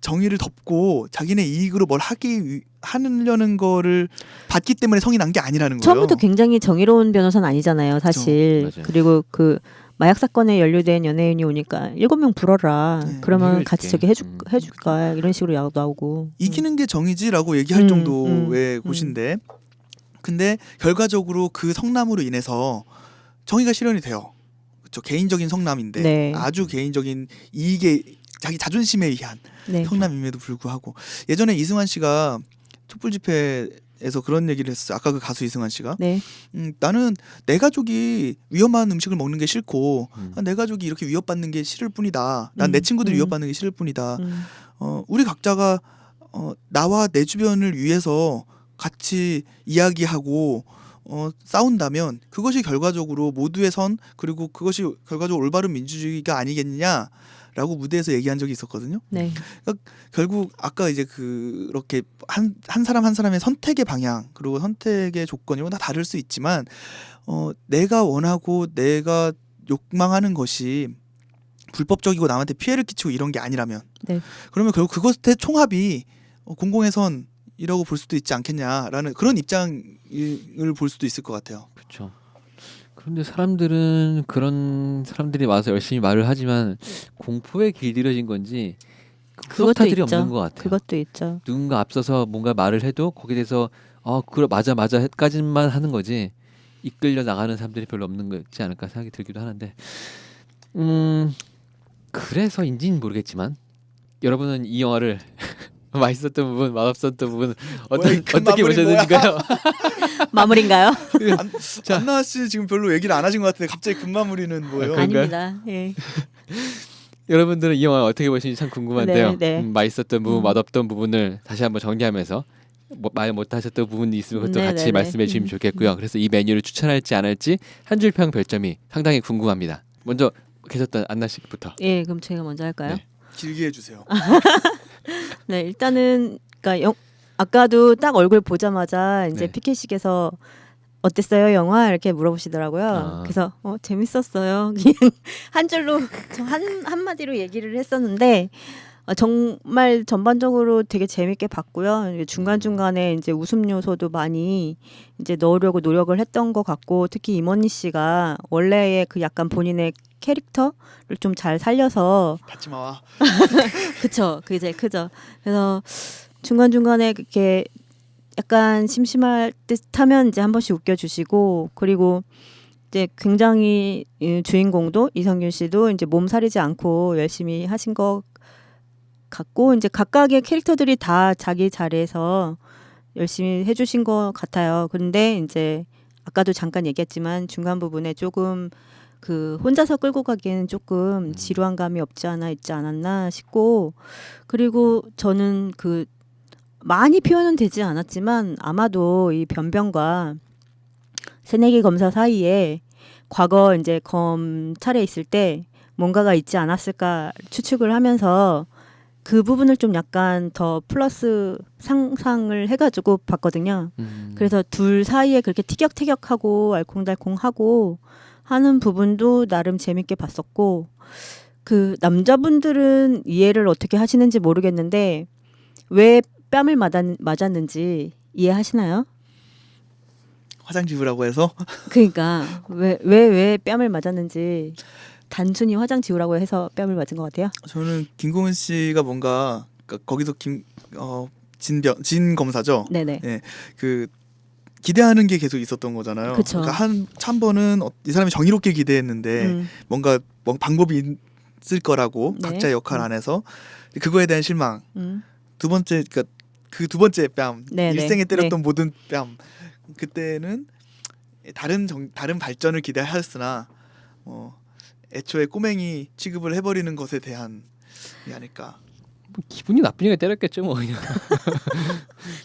정의를 덮고 자기네 이익으로 뭘 하려는 거를 받기 때문에 성이 난 게 아니라는 거예요. 처음부터 굉장히 정의로운 변호사는 아니잖아요, 사실. 그렇죠. 맞아요. 그리고 그 마약 사건에 연루된 연예인이 오니까 7명 불어라. 네, 그러면 같이 저기 해줄게. 해줄까 이런 식으로 나오고. 이기는 게 정의지라고 얘기할 정도의 음. 곳인데 근데 결과적으로 그 성남으로 인해서 정의가 실현이 돼요. 그렇죠. 개인적인 성남인데 네. 아주 개인적인 이익에 자기 자존심에 의한 네. 성남임에도 불구하고 예전에 이승환 씨가 촛불 집회에서 그런 얘기를 했어요. 아까 그 가수 이승환 씨가 네. 나는 내 가족이 위험한 음식을 먹는 게 싫고 음. 내 가족이 이렇게 위협받는 게 싫을 뿐이다. 난 내 음. 친구들이 위협받는 게 싫을 뿐이다. 음. 우리 각자가 나와 내 주변을 위해서 같이 이야기하고 싸운다면 그것이 결과적으로 모두의 선 그리고 그것이 결과적으로 올바른 민주주의가 아니겠느냐라고 무대에서 얘기한 적이 있었거든요. 네. 결국 아까 이제 그렇게 한 사람 한 사람의 선택의 방향 그리고 선택의 조건 이런 거 다 다를 수 있지만 내가 원하고 내가 욕망하는 것이 불법적이고 남한테 피해를 끼치고 이런 게 아니라면 네. 그러면 결국 그것의 총합이 공공의 선이라고 볼 수도 있지 않겠냐라는 그런 입장을 볼 수도 있을 것 같아요. 그렇죠. 그런데 사람들은 그런 사람들이 와서 열심히 말을 하지만 공포에 길들여진 건지 그것도 프로타들이 있죠. 없는 것 같아요. 그것도 있죠. 누군가 앞서서 뭔가 말을 해도 거기에 대해서 그래 맞아까지만 하는 거지 이끌려 나가는 사람들이 별로 없는 거지 않을까 생각이 들기도 하는데 그래서인지는 모르겠지만 여러분은 이 영화를 맛있었던 부분, 맛없었던 부분 어떻게 마무리 보셨는지가요? 마무리인가요? 자. 안나 씨 지금 별로 얘기를 안 하신 것 같은데 갑자기 금마무리는 뭐예요? 그런가요? 아닙니다. 예. 여러분들은 이 영화 어떻게 보시는지 참 궁금한데요. 네, 네. 맛있었던 부분, 맛없던 부분을 다시 한번 정리하면서 말 못하셨던 부분이 있으면 그것도 네, 같이 네, 네. 말씀해 주시면 좋겠고요. 그래서 이 메뉴를 추천할지 안 할지 한 줄 평 별점이 상당히 궁금합니다. 먼저 계셨던 안나 씨부터. 예, 그럼 제가 먼저 할까요? 네. 길게 해주세요. 네, 일단은 그러니까 아까도 딱 얼굴 보자마자 이제 네. 피켓식에서 어땠어요 영화 이렇게 물어보시더라고요. 아. 그래서 재밌었어요. 그냥 한 줄로 한 마디로 얘기를 했었는데 정말 전반적으로 되게 재밌게 봤고요. 중간 중간에 이제 웃음 요소도 많이 이제 넣으려고 노력을 했던 것 같고 특히 임원희 씨가 원래의 그 약간 본인의 캐릭터를 좀 잘 살려서 받지 마. 그쵸. 그 이제 크죠. 그래서 중간중간에 그렇게 약간 심심할 듯하면 이제 한 번씩 웃겨주시고 그리고 이제 굉장히 이 주인공도 이성균 씨도 이제 몸살이지 않고 열심히 하신 것 같고 이제 각각의 캐릭터들이 다 자기 자리에서 열심히 해주신 것 같아요. 그런데 이제 아까도 잠깐 얘기했지만 중간 부분에 조금 그 혼자서 끌고 가기에는 조금 지루한 감이 없지 않아 있지 않았나 싶고 그리고 저는 그 많이 표현은 되지 않았지만 아마도 이 변변과 새내기 검사 사이에 과거 이제 검찰에 있을 때 뭔가가 있지 않았을까 추측을 하면서 그 부분을 좀 약간 더 플러스 상상을 해가지고 봤거든요. 그래서 둘 사이에 그렇게 티격태격하고 알콩달콩하고 하는 부분도 나름 재밌게 봤었고 그 남자분들은 이해를 어떻게 하시는지 모르겠는데 왜 뺨을 맞았는지 이해하시나요? 화장 지우라고 해서 그러니까 왜 뺨을 맞았는지 단순히 화장 지우라고 해서 뺨을 맞은 것 같아요. 저는 김고은 씨가 뭔가 그러니까 거기서 진 검사죠. 네네. 예, 그 기대하는 게 계속 있었던 거잖아요. 그쵸. 그러니까 한 번은 이 사람이 정의롭게 기대했는데 뭔가 방법이 있을 거라고 네. 각자의 역할 안에서 그거에 대한 실망. 음. 두 번째 그러니까 그 두 번째 뺨 네네. 일생에 때렸던 네. 모든 뺨 그때는 다른 발전을 기대하였으나 애초에 꼬맹이 취급을 해버리는 것에 대한 게 아닐까. 뭐 기분이 나쁘니까 때렸겠죠 뭐 그냥.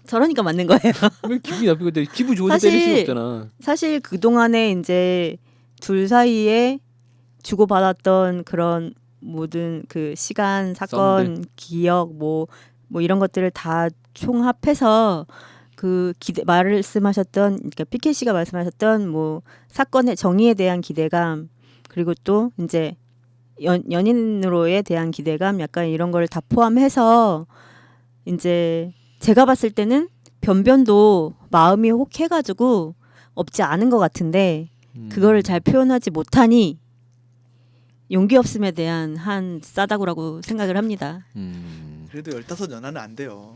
저러니까 맞는 거예요. 왜 기분이 나쁘게 기분 좋은데 사실- 때릴 수 없잖아. 사실 그 동안에 이제 둘 사이에 주고받았던 그런 모든 그 시간, 사건, 썸들. 기억 뭐 이런 것들을 다 총합해서 그 말씀하셨던 그러니까 피케 씨가 말씀하셨던 뭐 사건의 정의에 대한 기대감 그리고 또 이제 연인으로에 대한 기대감 약간 이런 걸 다 포함해서 이제 제가 봤을 때는 변변도 마음이 혹해가지고 없지 않은 것 같은데 그거를 잘 표현하지 못하니 용기 없음에 대한 한 싸다구라고 생각을 합니다. 그래도 15연하는 안 돼요.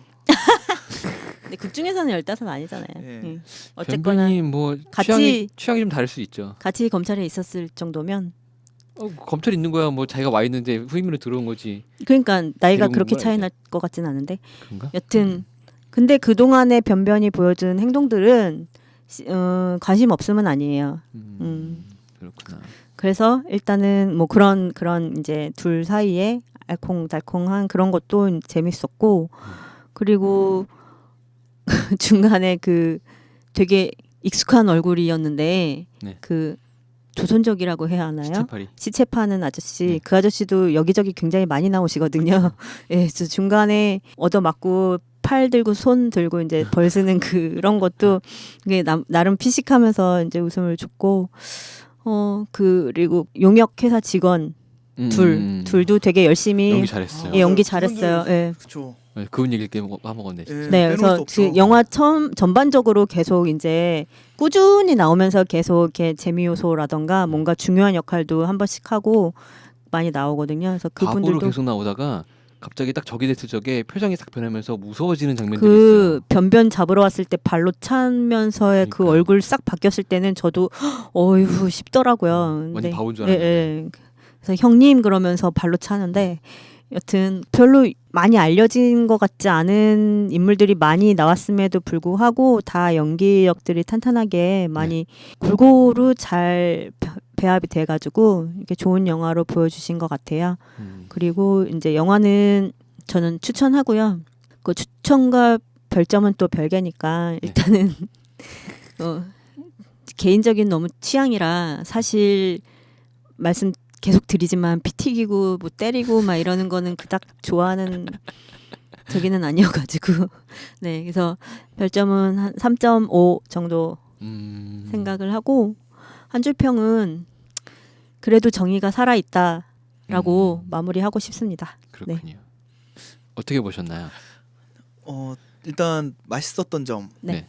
근데 극 중에서는 15은 아니잖아요. 예. 응. 어쨌거나 변변이 뭐 같이- 취향이 좀 다를 수 있죠. 같이 검찰에 있었을 정도면 검찰 있는 거야 뭐 자기가 와 있는데 후임으로 들어온 거지. 그러니까 나이가 데리고 그렇게 온 거야, 차이 이제. 날 것 같진 않은데 그런가? 여튼 근데 그동안에 변변이 보여준 행동들은 관심 없음은 아니에요. 그렇구나. 그래서 일단은 뭐 그런 이제 둘 사이에 알콩달콩한 그런 것도 재밌었고 그리고 중간에 그 되게 익숙한 얼굴이었는데 네. 그 조선족이라고 해야 하나요? 시체팔이. 시체 파는 아저씨 네. 그 아저씨도 여기저기 굉장히 많이 나오시거든요. 예, 그래서 중간에 얻어맞고 팔 들고 손 들고 이제 벌 쓰는 그런 것도 이게 나름 피식하면서 이제 웃음을 줬고 그리고 용역 회사 직원 둘도 되게 열심히 연기 잘했어요. 예, 연기 맞아요. 잘했어요. 예. 그렇죠. 네, 그분 얘기를 까먹었네. 예, 네, 빼놓을 그래서 수 없어. 그 영화 전반적으로 계속 이제 꾸준히 나오면서 계속 이렇게 재미 요소라던가 뭔가 중요한 역할도 한 번씩 하고 많이 나오거든요. 그래서 바보로 그분들도 계속 나오다가 갑자기 딱 적이 됐을 적에 표정이 싹 변하면서 무서워지는 장면들이 그 있어요. 변변 잡으러 왔을 때 발로 차면서의 그 그러니까요. 얼굴 싹 바뀌었을 때는 저도 어휴 싶더라고요. 완전 바보인 줄 예, 알았는데. 예. 그래서 형님 그러면서 발로 차는데 여튼 별로 많이 알려진 것 같지 않은 인물들이 많이 나왔음에도 불구하고 다 연기력들이 탄탄하게 많이 골고루 잘 배합이 돼가지고 이렇게 좋은 영화로 보여주신 것 같아요. 그리고 이제 영화는 저는 추천하고요. 그 추천과 별점은 또 별개니까 일단은 개인적인 너무 취향이라 사실 말씀 계속 드리지만 피 튀기고 뭐 때리고 막 이러는 거는 그닥 좋아하는 저기는 아니어가지고 네 그래서 별점은 한 3.5 정도 생각을 하고 한 줄 평은 그래도 정의가 살아 있다라고 마무리하고 싶습니다. 그렇군요. 어떻게 보셨나요? 일단 맛있었던 점. 네.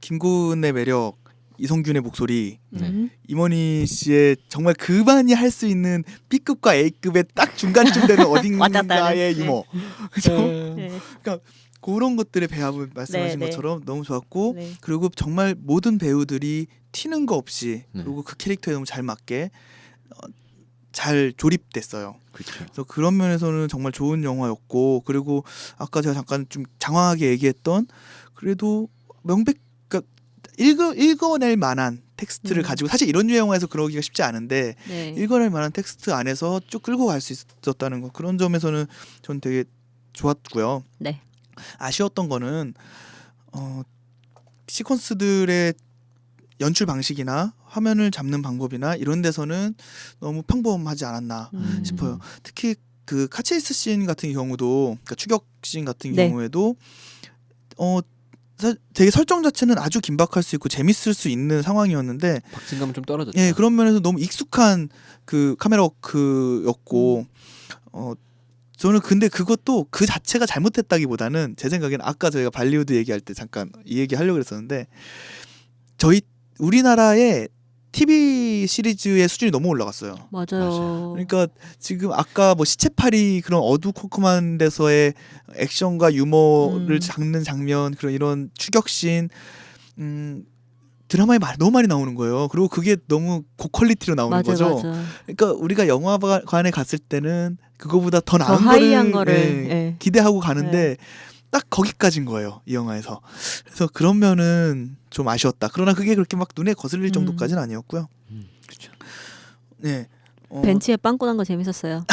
김고은의 매력, 이성균의 목소리, 네. 임원희 씨의 정말 그만이 할 수 있는 B급과 A급의 딱 중간쯤 되는 어딘가의 와닿다는. 유머. 그죠? 네. 그런 것들의 배합을 말씀하신 네, 네. 것처럼 너무 좋았고 네. 그리고 정말 모든 배우들이 튀는 거 없이 네. 그리고 그 캐릭터에 너무 잘 맞게 잘 조립됐어요. 그렇죠. 그래서 그런 면에서는 정말 좋은 영화였고 그리고 아까 제가 잠깐 좀 장황하게 얘기했던 그래도 그러니까 읽어낼 만한 텍스트를 가지고 사실 이런 류의 영화에서 그러기가 쉽지 않은데 네. 읽어낼 만한 텍스트 안에서 쭉 끌고 갈 수 있었다는 거 그런 점에서는 전 되게 좋았고요. 네. 아쉬웠던 거는 시퀀스들의 연출 방식이나 화면을 잡는 방법이나 이런 데서는 너무 평범하지 않았나 싶어요. 특히 그 카체이스 씬 같은 경우도 그러니까 추격 씬 같은 네. 경우에도 되게 설정 자체는 아주 긴박할 수 있고 재밌을 수 있는 상황이었는데 박진감은 좀 떨어졌죠. 예 그런 면에서 너무 익숙한 그 카메라 워크였고 저는 근데 그것도 그 자체가 잘못했다기보다는 제 생각에는 아까 저희가 발리우드 얘기할 때 잠깐 이 얘기 하려고 그랬었는데 우리나라의 TV 시리즈의 수준이 너무 올라갔어요. 맞아요. 그러니까 지금 아까 뭐 시체팔이 그런 어두컴컴한 데서의 액션과 유머를 잡는 장면 그런 이런 추격신 드라마에 너무 많이 나오는 거예요. 그리고 그게 너무 고퀄리티로 나오는 맞아, 거죠. 맞아. 그러니까 우리가 영화관에 갔을 때는 그거보다 더 더 나은 하이한 거를 예, 기대하고 가는데 딱 거기까지인 거예요. 이 영화에서. 그래서 그런 면은 좀 아쉬웠다. 그러나 그게 그렇게 막 눈에 거슬릴 정도까지는 아니었고요. 그렇죠. 네. 벤치에 빵꾸 난 거 재밌었어요.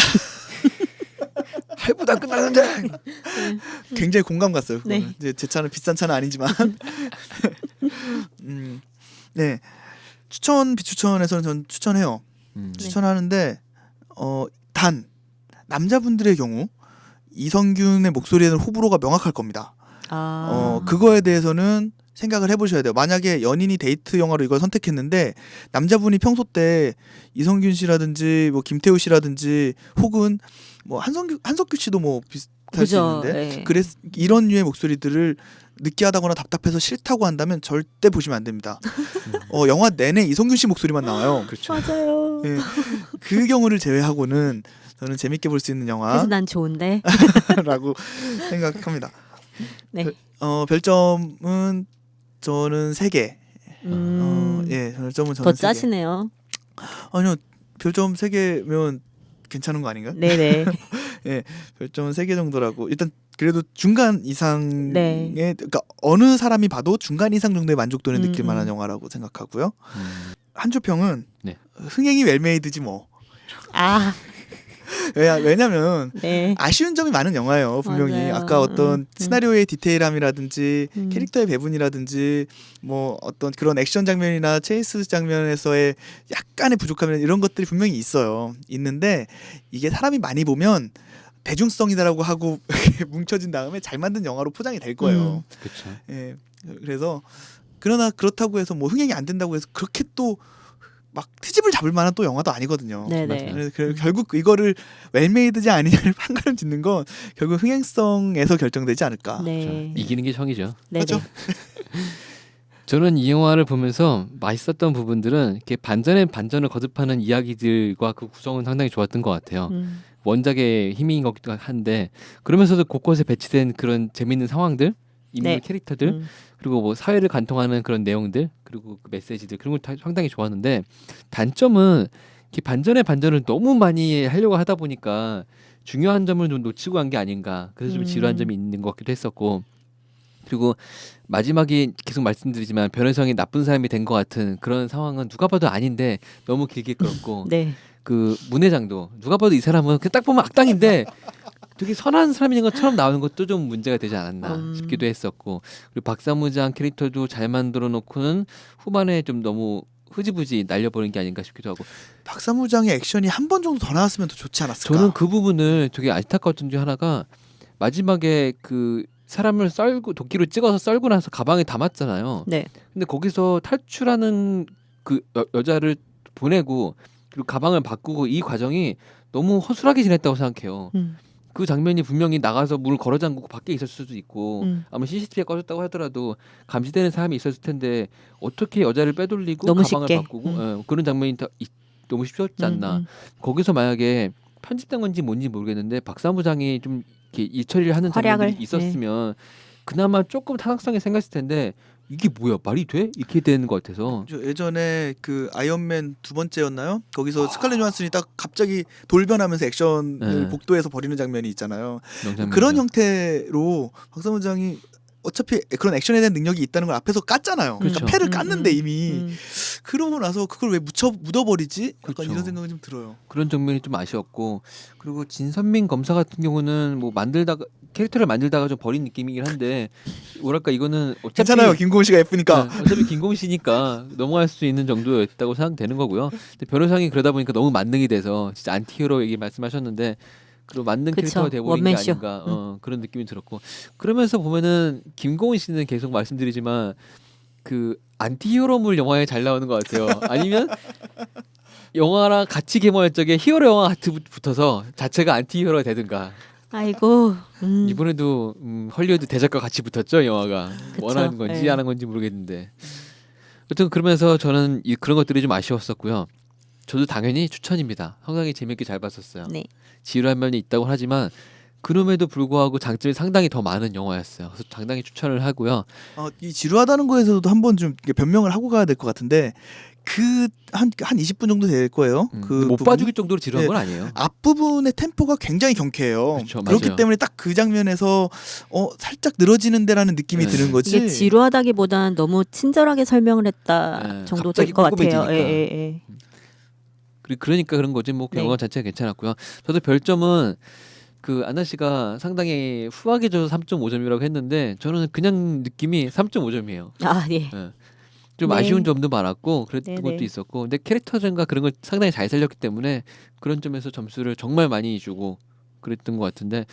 할부다 끝나는데 굉장히 공감 갔어요. 그거는. 네. 이제 제 차는 비싼 차는 아니지만 네 비추천에서는 전 추천해요. 추천하는데 단 남자분들의 경우 이성균의 목소리에는 호불호가 명확할 겁니다. 그거에 대해서는 생각을 해보셔야 돼요. 만약에 연인이 데이트 영화로 이걸 선택했는데 남자분이 평소 때 이성균 씨라든지 뭐 김태우 씨라든지 혹은 뭐 한석규 씨도 뭐 비슷할 수 그죠. 있는데 예. 그래서 이런 류의 목소리들을 느끼하다거나 답답해서 싫다고 한다면 절대 보시면 안 됩니다. 영화 내내 이성균 씨 목소리만 나와요. 그렇죠. 맞아요. 예, 그 경우를 제외하고는 저는 재밌게 볼 수 있는 그래서 난 좋은데. 영화라고 생각합니다. 네. 별점은 저는 3개. 예, 별점은 저는 더 3개. 짜시네요. 아니요, 별점 3개면 괜찮은 거 아닌가요? 네네. 예, 별점은 3개 정도라고. 일단 그래도 중간 이상의 네. 그러니까 어느 사람이 봐도 중간 이상 정도의 만족도는 느낄 만한 음. 영화라고 생각하고요. 한 줄 평은 네. 흥행이 웰메이드지 뭐. 아, 왜냐면 네. 아쉬운 점이 많은 영화예요. 분명히 맞아요. 아까 어떤 시나리오의 디테일함이라든지 음. 캐릭터의 배분이라든지 뭐 어떤 그런 액션 장면이나 체이스 장면에서의 약간의 부족함이나 이런 것들이 분명히 있는데 이게 사람이 많이 보면 대중성이다라고 하고 뭉쳐진 다음에 잘 만든 영화로 포장이 될 거예요. 그렇죠. 예, 그래서 그러나 그렇다고 해서 뭐 흥행이 안 된다고 해서 그렇게 또 막 트집을 잡을 만한 또 영화도 아니거든요. 네네. 그래서 결국 이거를 웰메이드지 아니냐를 판가름 짓는 건 결국 흥행성에서 결정되지 않을까. 네. 이기는 게 정이죠. 네네. 그렇죠? 저는 이 영화를 보면서 맛있었던 부분들은 이렇게 반전에 반전을 거듭하는 이야기들과 그 구성은 상당히 좋았던 것 같아요. 원작의 힘인 것 같기도 한데 그러면서도 곳곳에 배치된 그런 재밌는 상황들, 인물 네. 캐릭터들 그리고 뭐 사회를 관통하는 그런 내용들 그리고 그 메시지들 그런 거 다 상당히 좋았는데 단점은 이렇게 반전에 반전을 너무 많이 하려고 하다 보니까 중요한 점을 좀 놓치고 간 게 아닌가 그래서 좀 지루한 점이 있는 것 같기도 했었고 그리고 마지막에 계속 말씀드리지만 변혜성이 나쁜 사람이 된 것 같은 그런 상황은 누가 봐도 아닌데 너무 길게 끌었고 네. 그 문회장도 누가 봐도 이 사람은 그냥 딱 보면 악당인데 되게 선한 사람인 것처럼 나오는 것도 좀 문제가 되지 않았나 싶기도 했었고 그리고 박사무장 캐릭터도 잘 만들어 놓고는 후반에 좀 너무 흐지부지 날려버린 게 아닌가 싶기도 하고 박사무장의 액션이 한 번 정도 더 나왔으면 더 좋지 않았을까. 저는 그 부분을 되게 안타까웠던 중 하나가 마지막에 그 사람을 썰고 도끼로 찍어서 썰고 나서 가방에 담았잖아요. 네. 근데 거기서 탈출하는 그 여자를 보내고 그리고 가방을 바꾸고 이 과정이 너무 허술하게 지냈다고 생각해요. 그 장면이 분명히 나가서 문을 걸어 잠그고 밖에 있었을 수도 있고 아마 CCTV가 꺼졌다고 하더라도 감지되는 사람이 있었을 텐데 어떻게 여자를 빼돌리고 너무 가방을 쉽게. 바꾸고 그런 장면이 너무 쉽지 않나. 거기서 만약에 편집된 건지 뭔지 모르겠는데 박사부장이 좀 이렇게 일 처리를 하는 활약을, 장면들이 있었으면 그나마 조금 타당성이 생겼을 텐데 이게 뭐야 말이 돼? 이렇게 되는 것 같아서 저 예전에 그 아이언맨 두 번째였나요? 거기서 스칼렛 요한슨이 딱 갑자기 돌변하면서 액션을 네. 복도에서 벌이는 장면이 있잖아요. 명장면이죠. 그런 형태로 박사부장이 어차피 그런 액션에 대한 능력이 있다는 걸 앞에서 깠잖아요. 그렇죠. 그러니까 패를 깠는데 이미 음. 그러고 나서 그걸 왜 묻어버리지? 약간 그렇죠. 이런 생각이 좀 들어요. 그런 장면이 좀 아쉬웠고 그리고 진선민 검사 같은 경우는 뭐 만들다가 캐릭터를 만들다가 좀 버린 느낌이긴 한데 뭐랄까 이거는 어차피 괜찮아요. 김고은 씨가 예쁘니까. 네, 어차피 김공희 씨니까 넘어갈 수 있는 정도였다고 생각되는 거고요. 근데 변호사님 그러다 보니까 너무 만능이 돼서 진짜 안티히어로 얘기 말씀하셨는데 그리고 만능 그쵸. 캐릭터가 되어버린 게 원맨쇼. 아닌가 그런 느낌이 들었고 그러면서 보면은 김공희 씨는 계속 말씀드리지만 그 안티히어로물 영화에 잘 나오는 것 같아요. 아니면 영화랑 같이 개봉할 적에 히어로 영화 같이 붙어서 자체가 안티히어로가 되든가 아이고. 이번에도 헐리우드 대작과 같이 붙었죠 영화가 그쵸. 원하는 건지 네. 안 하는 건지 모르겠는데 여튼 그러면서 저는 그런 것들이 좀 아쉬웠었고요. 저도 당연히 추천입니다. 상당히 재밌게 잘 봤었어요. 네. 지루한 면이 있다고 하지만 그럼에도 불구하고 장점이 상당히 더 많은 영화였어요. 그래서 상당히 추천을 하고요. 이 지루하다는 거에서도 한번 좀 이렇게 변명을 하고 가야 될 것 같은데 그 한 20분 정도 될 거예요. 그 못 부분이? 봐주길 정도로 지루한 네. 건 아니에요. 앞부분의 템포가 굉장히 경쾌해요. 그렇죠, 그렇기 맞아요. 때문에 딱 그 장면에서 살짝 늘어지는데라는 느낌이 네. 드는 거지. 이게 지루하다기보다는 너무 친절하게 설명을 했다 네, 정도 갑자기 될 것 같아요. 꼼꼼해지니까. 예. 그러니까 그런 거지 뭐 네. 영화 자체가 괜찮았고요. 저도 별점은 그 안나 씨가 상당히 후하게 줘서 3.5점이라고 했는데 저는 그냥 느낌이 3.5점이에요. 아 예. 좀 네. 아쉬운 점도 많았고 그랬던 네네. 것도 있었고 근데 캐릭터전과 그런 걸 상당히 잘 살렸기 때문에 그런 점에서 점수를 정말 많이 주고 그랬던 것 같은데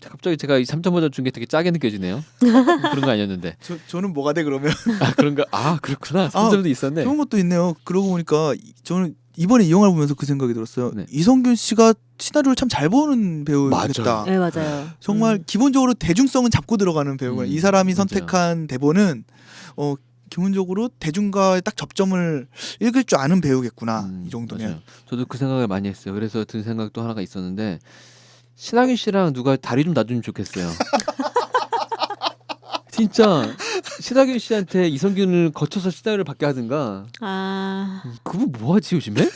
갑자기 제가 이 3.5점 준 게 되게 짜게 느껴지네요. 그런 거 아니었는데 저는 뭐가 돼 그러면? 그런가 그렇구나 3점도 있었네. 그런 것도 있네요. 그러고 보니까 저는 이번에 이 영화를 보면서 그 생각이 들었어요. 네. 이성균 씨가 시나리오를 참 잘 보는 배우겠다. 맞아요. 네 맞아요. 정말 기본적으로 대중성은 잡고 들어가는 배우가 이 사람이 맞아요. 선택한 대본은 기본적으로 대중과의 딱 접점을 읽을 줄 아는 배우겠구나. 이 정도면. 맞아요. 저도 그 생각을 많이 했어요. 그래서 든 생각도 하나가 있었는데 신하균 씨랑 누가 다리 좀 놔주면 좋겠어요. 진짜 신하균 씨한테 이성균을 거쳐서 시나리오를 받게 하든가. 아 그분 뭐하지 요즘에?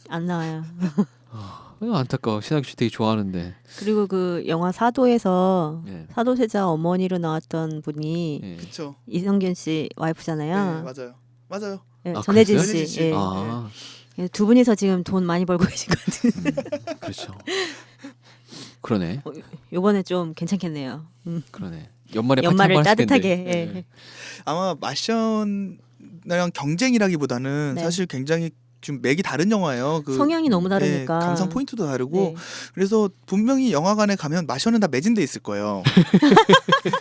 안 나와요. 안타까워. 신하균 씨 되게 좋아하는데. 그리고 그 영화 사도에서 네. 사도세자 어머니로 나왔던 분이 네. 그렇죠. 이성균 씨 네, 와이프잖아요. 맞아요. 네, 아, 전혜진 그랬어요? 씨. 전혜진 씨. 예. 아, 두 분이서 지금 돈 많이 벌고 계시거든. 그렇죠. 그러네. 요번에 좀 괜찮겠네요. 그러네. 연말에 연말을 파티 한번 따뜻하게. 하시겠는데. 예. 아마 마션이랑 경쟁이라기보다는 네. 사실 굉장히 좀 맥이 다른 영화예요. 성향이 너무 다르니까. 감상 포인트도 다르고 네. 그래서 분명히 영화관에 가면 마션은 다 매진돼 있을 거예요.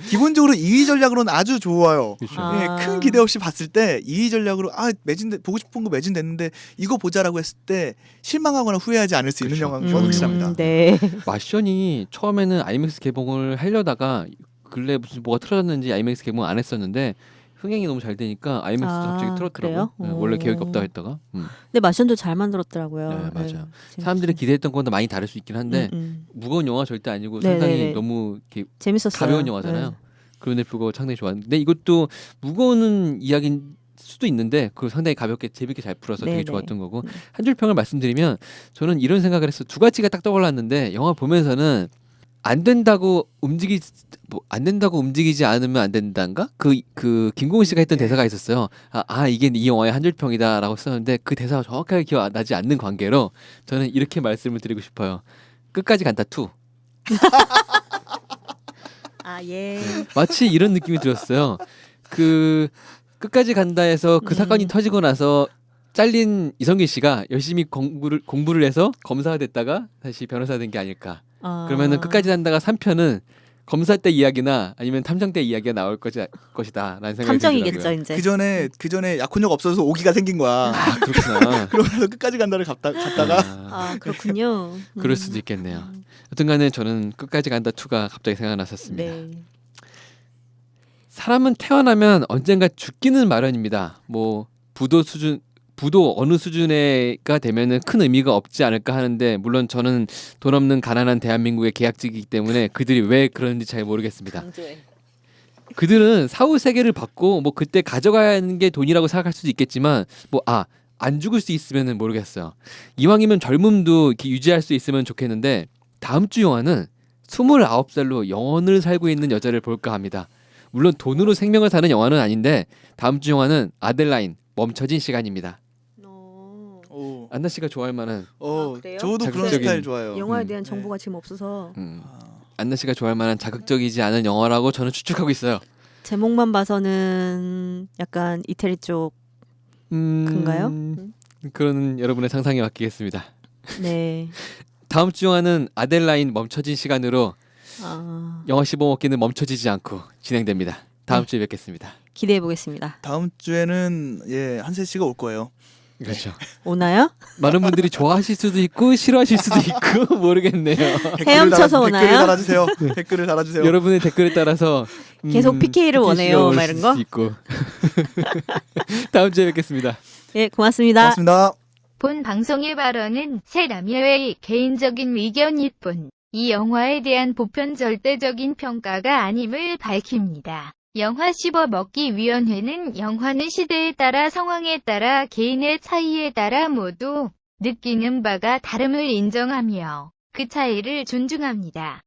기본적으로 2위 전략으로는 아주 좋아요. 그렇죠. 아. 예, 큰 기대 없이 봤을 때 2위 전략으로 매진돼 보고 싶은 거 매진됐는데 이거 보자라고 했을 때 실망하거나 후회하지 않을 수 있는 그렇죠. 영화인 건 확실합니다. 네. 마션이 처음에는 아이맥스 개봉을 하려다가 근래 무슨 뭐가 틀어졌는지 아이맥스 개봉 안 했었는데 흥행이 너무 잘 되니까 아이맥스 아, 갑자기 틀었더라고요. 그래요? 네, 원래 계획이 오. 없다 했다가 근데 마션도 잘 만들었더라고요. 네, 맞아요. 네, 사람들이 기대했던 것보다 많이 다를 수 있긴 한데 무거운 영화 절대 아니고 네네네. 상당히 너무 이렇게 재밌었어요. 가벼운 영화잖아요. 네. 그런데 불구하고 상당히 좋았는데 근데 이것도 무거운 이야기일 수도 있는데 그걸 상당히 가볍게 재밌게 잘 풀어서 되게 네네. 좋았던 거고 한 줄 평을 말씀드리면 저는 이런 생각을 했어. 두 가지가 딱 떠올랐는데 영화 보면서는 안 된다고 움직이지 않으면 안 된다인가? 그 김고은 씨가 했던 대사가 있었어요. 이게 이 영화의 한 줄 평이다라고 썼는데 그 대사가 정확하게 기억나지 않는 관계로 저는 이렇게 말씀을 드리고 싶어요. 끝까지 간다 2. 아 예. 마치 이런 느낌이 들었어요. 그 끝까지 간다에서 그 사건이 터지고 나서 잘린 이성균 씨가 열심히 공부를 해서 검사가 됐다가 다시 변호사가 된 게 아닐까. 그러면은 끝까지 간다가 3편은 검사 때 이야기나 아니면 탐정 때 이야기가 나올 것이다라는 생각이 탐정이겠죠 들더라고요. 이제. 그 전에 약혼녀가 없어져서 오기가 생긴 거야. 그렇구나. 그러면서 끝까지 간다를 갔다가 아 그렇군요. 그럴 수도 있겠네요. 여튼간에 저는 끝까지 간다 2가 갑자기 생각났었습니다. 네. 사람은 태어나면 언젠가 죽기는 마련입니다. 뭐 부도 어느 수준에가 되면은 큰 의미가 없지 않을까 하는데 물론 저는 돈 없는 가난한 대한민국의 계약직이기 때문에 그들이 왜 그러는지 잘 모르겠습니다. 그들은 사후 세계를 받고 뭐 그때 가져가야 하는 게 돈이라고 생각할 수도 있겠지만 뭐 안 죽을 수 있으면은 모르겠어요. 이왕이면 젊음도 이렇게 유지할 수 있으면 좋겠는데 다음 주 영화는 29살로 영원을 살고 있는 여자를 볼까 합니다. 물론 돈으로 생명을 사는 영화는 아닌데 다음 주 영화는 아델라인 멈춰진 시간입니다. 오. 안나 씨가 좋아할 만한 그래요? 저도 그런 자극적인- 스타일 좋아요. 영화에 음. 대한 네. 정보가 지금 없어서 안나 씨가 좋아할 만한 자극적이지 않은 영화라고 저는 추측하고 있어요. 제목만 봐서는 약간 이태리 쪽 그런가요? 그런 여러분의 상상에 맡기겠습니다. 네. 다음 주 영화는 아델라인 멈춰진 시간으로 영화 씹어먹기는 멈춰지지 않고 진행됩니다. 다음 네. 주에 뵙겠습니다. 기대해 보겠습니다. 다음 주에는 한세 씨가 올 거예요. 그렇죠. 오나요? 많은 분들이 좋아하실 수도 있고 싫어하실 수도 있고 모르겠네요. 헤엄쳐서 오나요? 댓글을 달아주세요. 댓글을 달아주세요. 여러분의 댓글에 따라서 계속 PK를 원해요, 막 이런 거? 있고. 다음 주에 뵙겠습니다. 예, 고맙습니다. 고맙습니다. 본 방송의 발언은 새 남녀의 개인적인 의견일 뿐, 이 영화에 대한 보편 절대적인 평가가 아님을 밝힙니다. 영화 씹어먹기 위원회는 영화는 시대에 따라 상황에 따라 개인의 차이에 따라 모두 느끼는 바가 다름을 인정하며 그 차이를 존중합니다.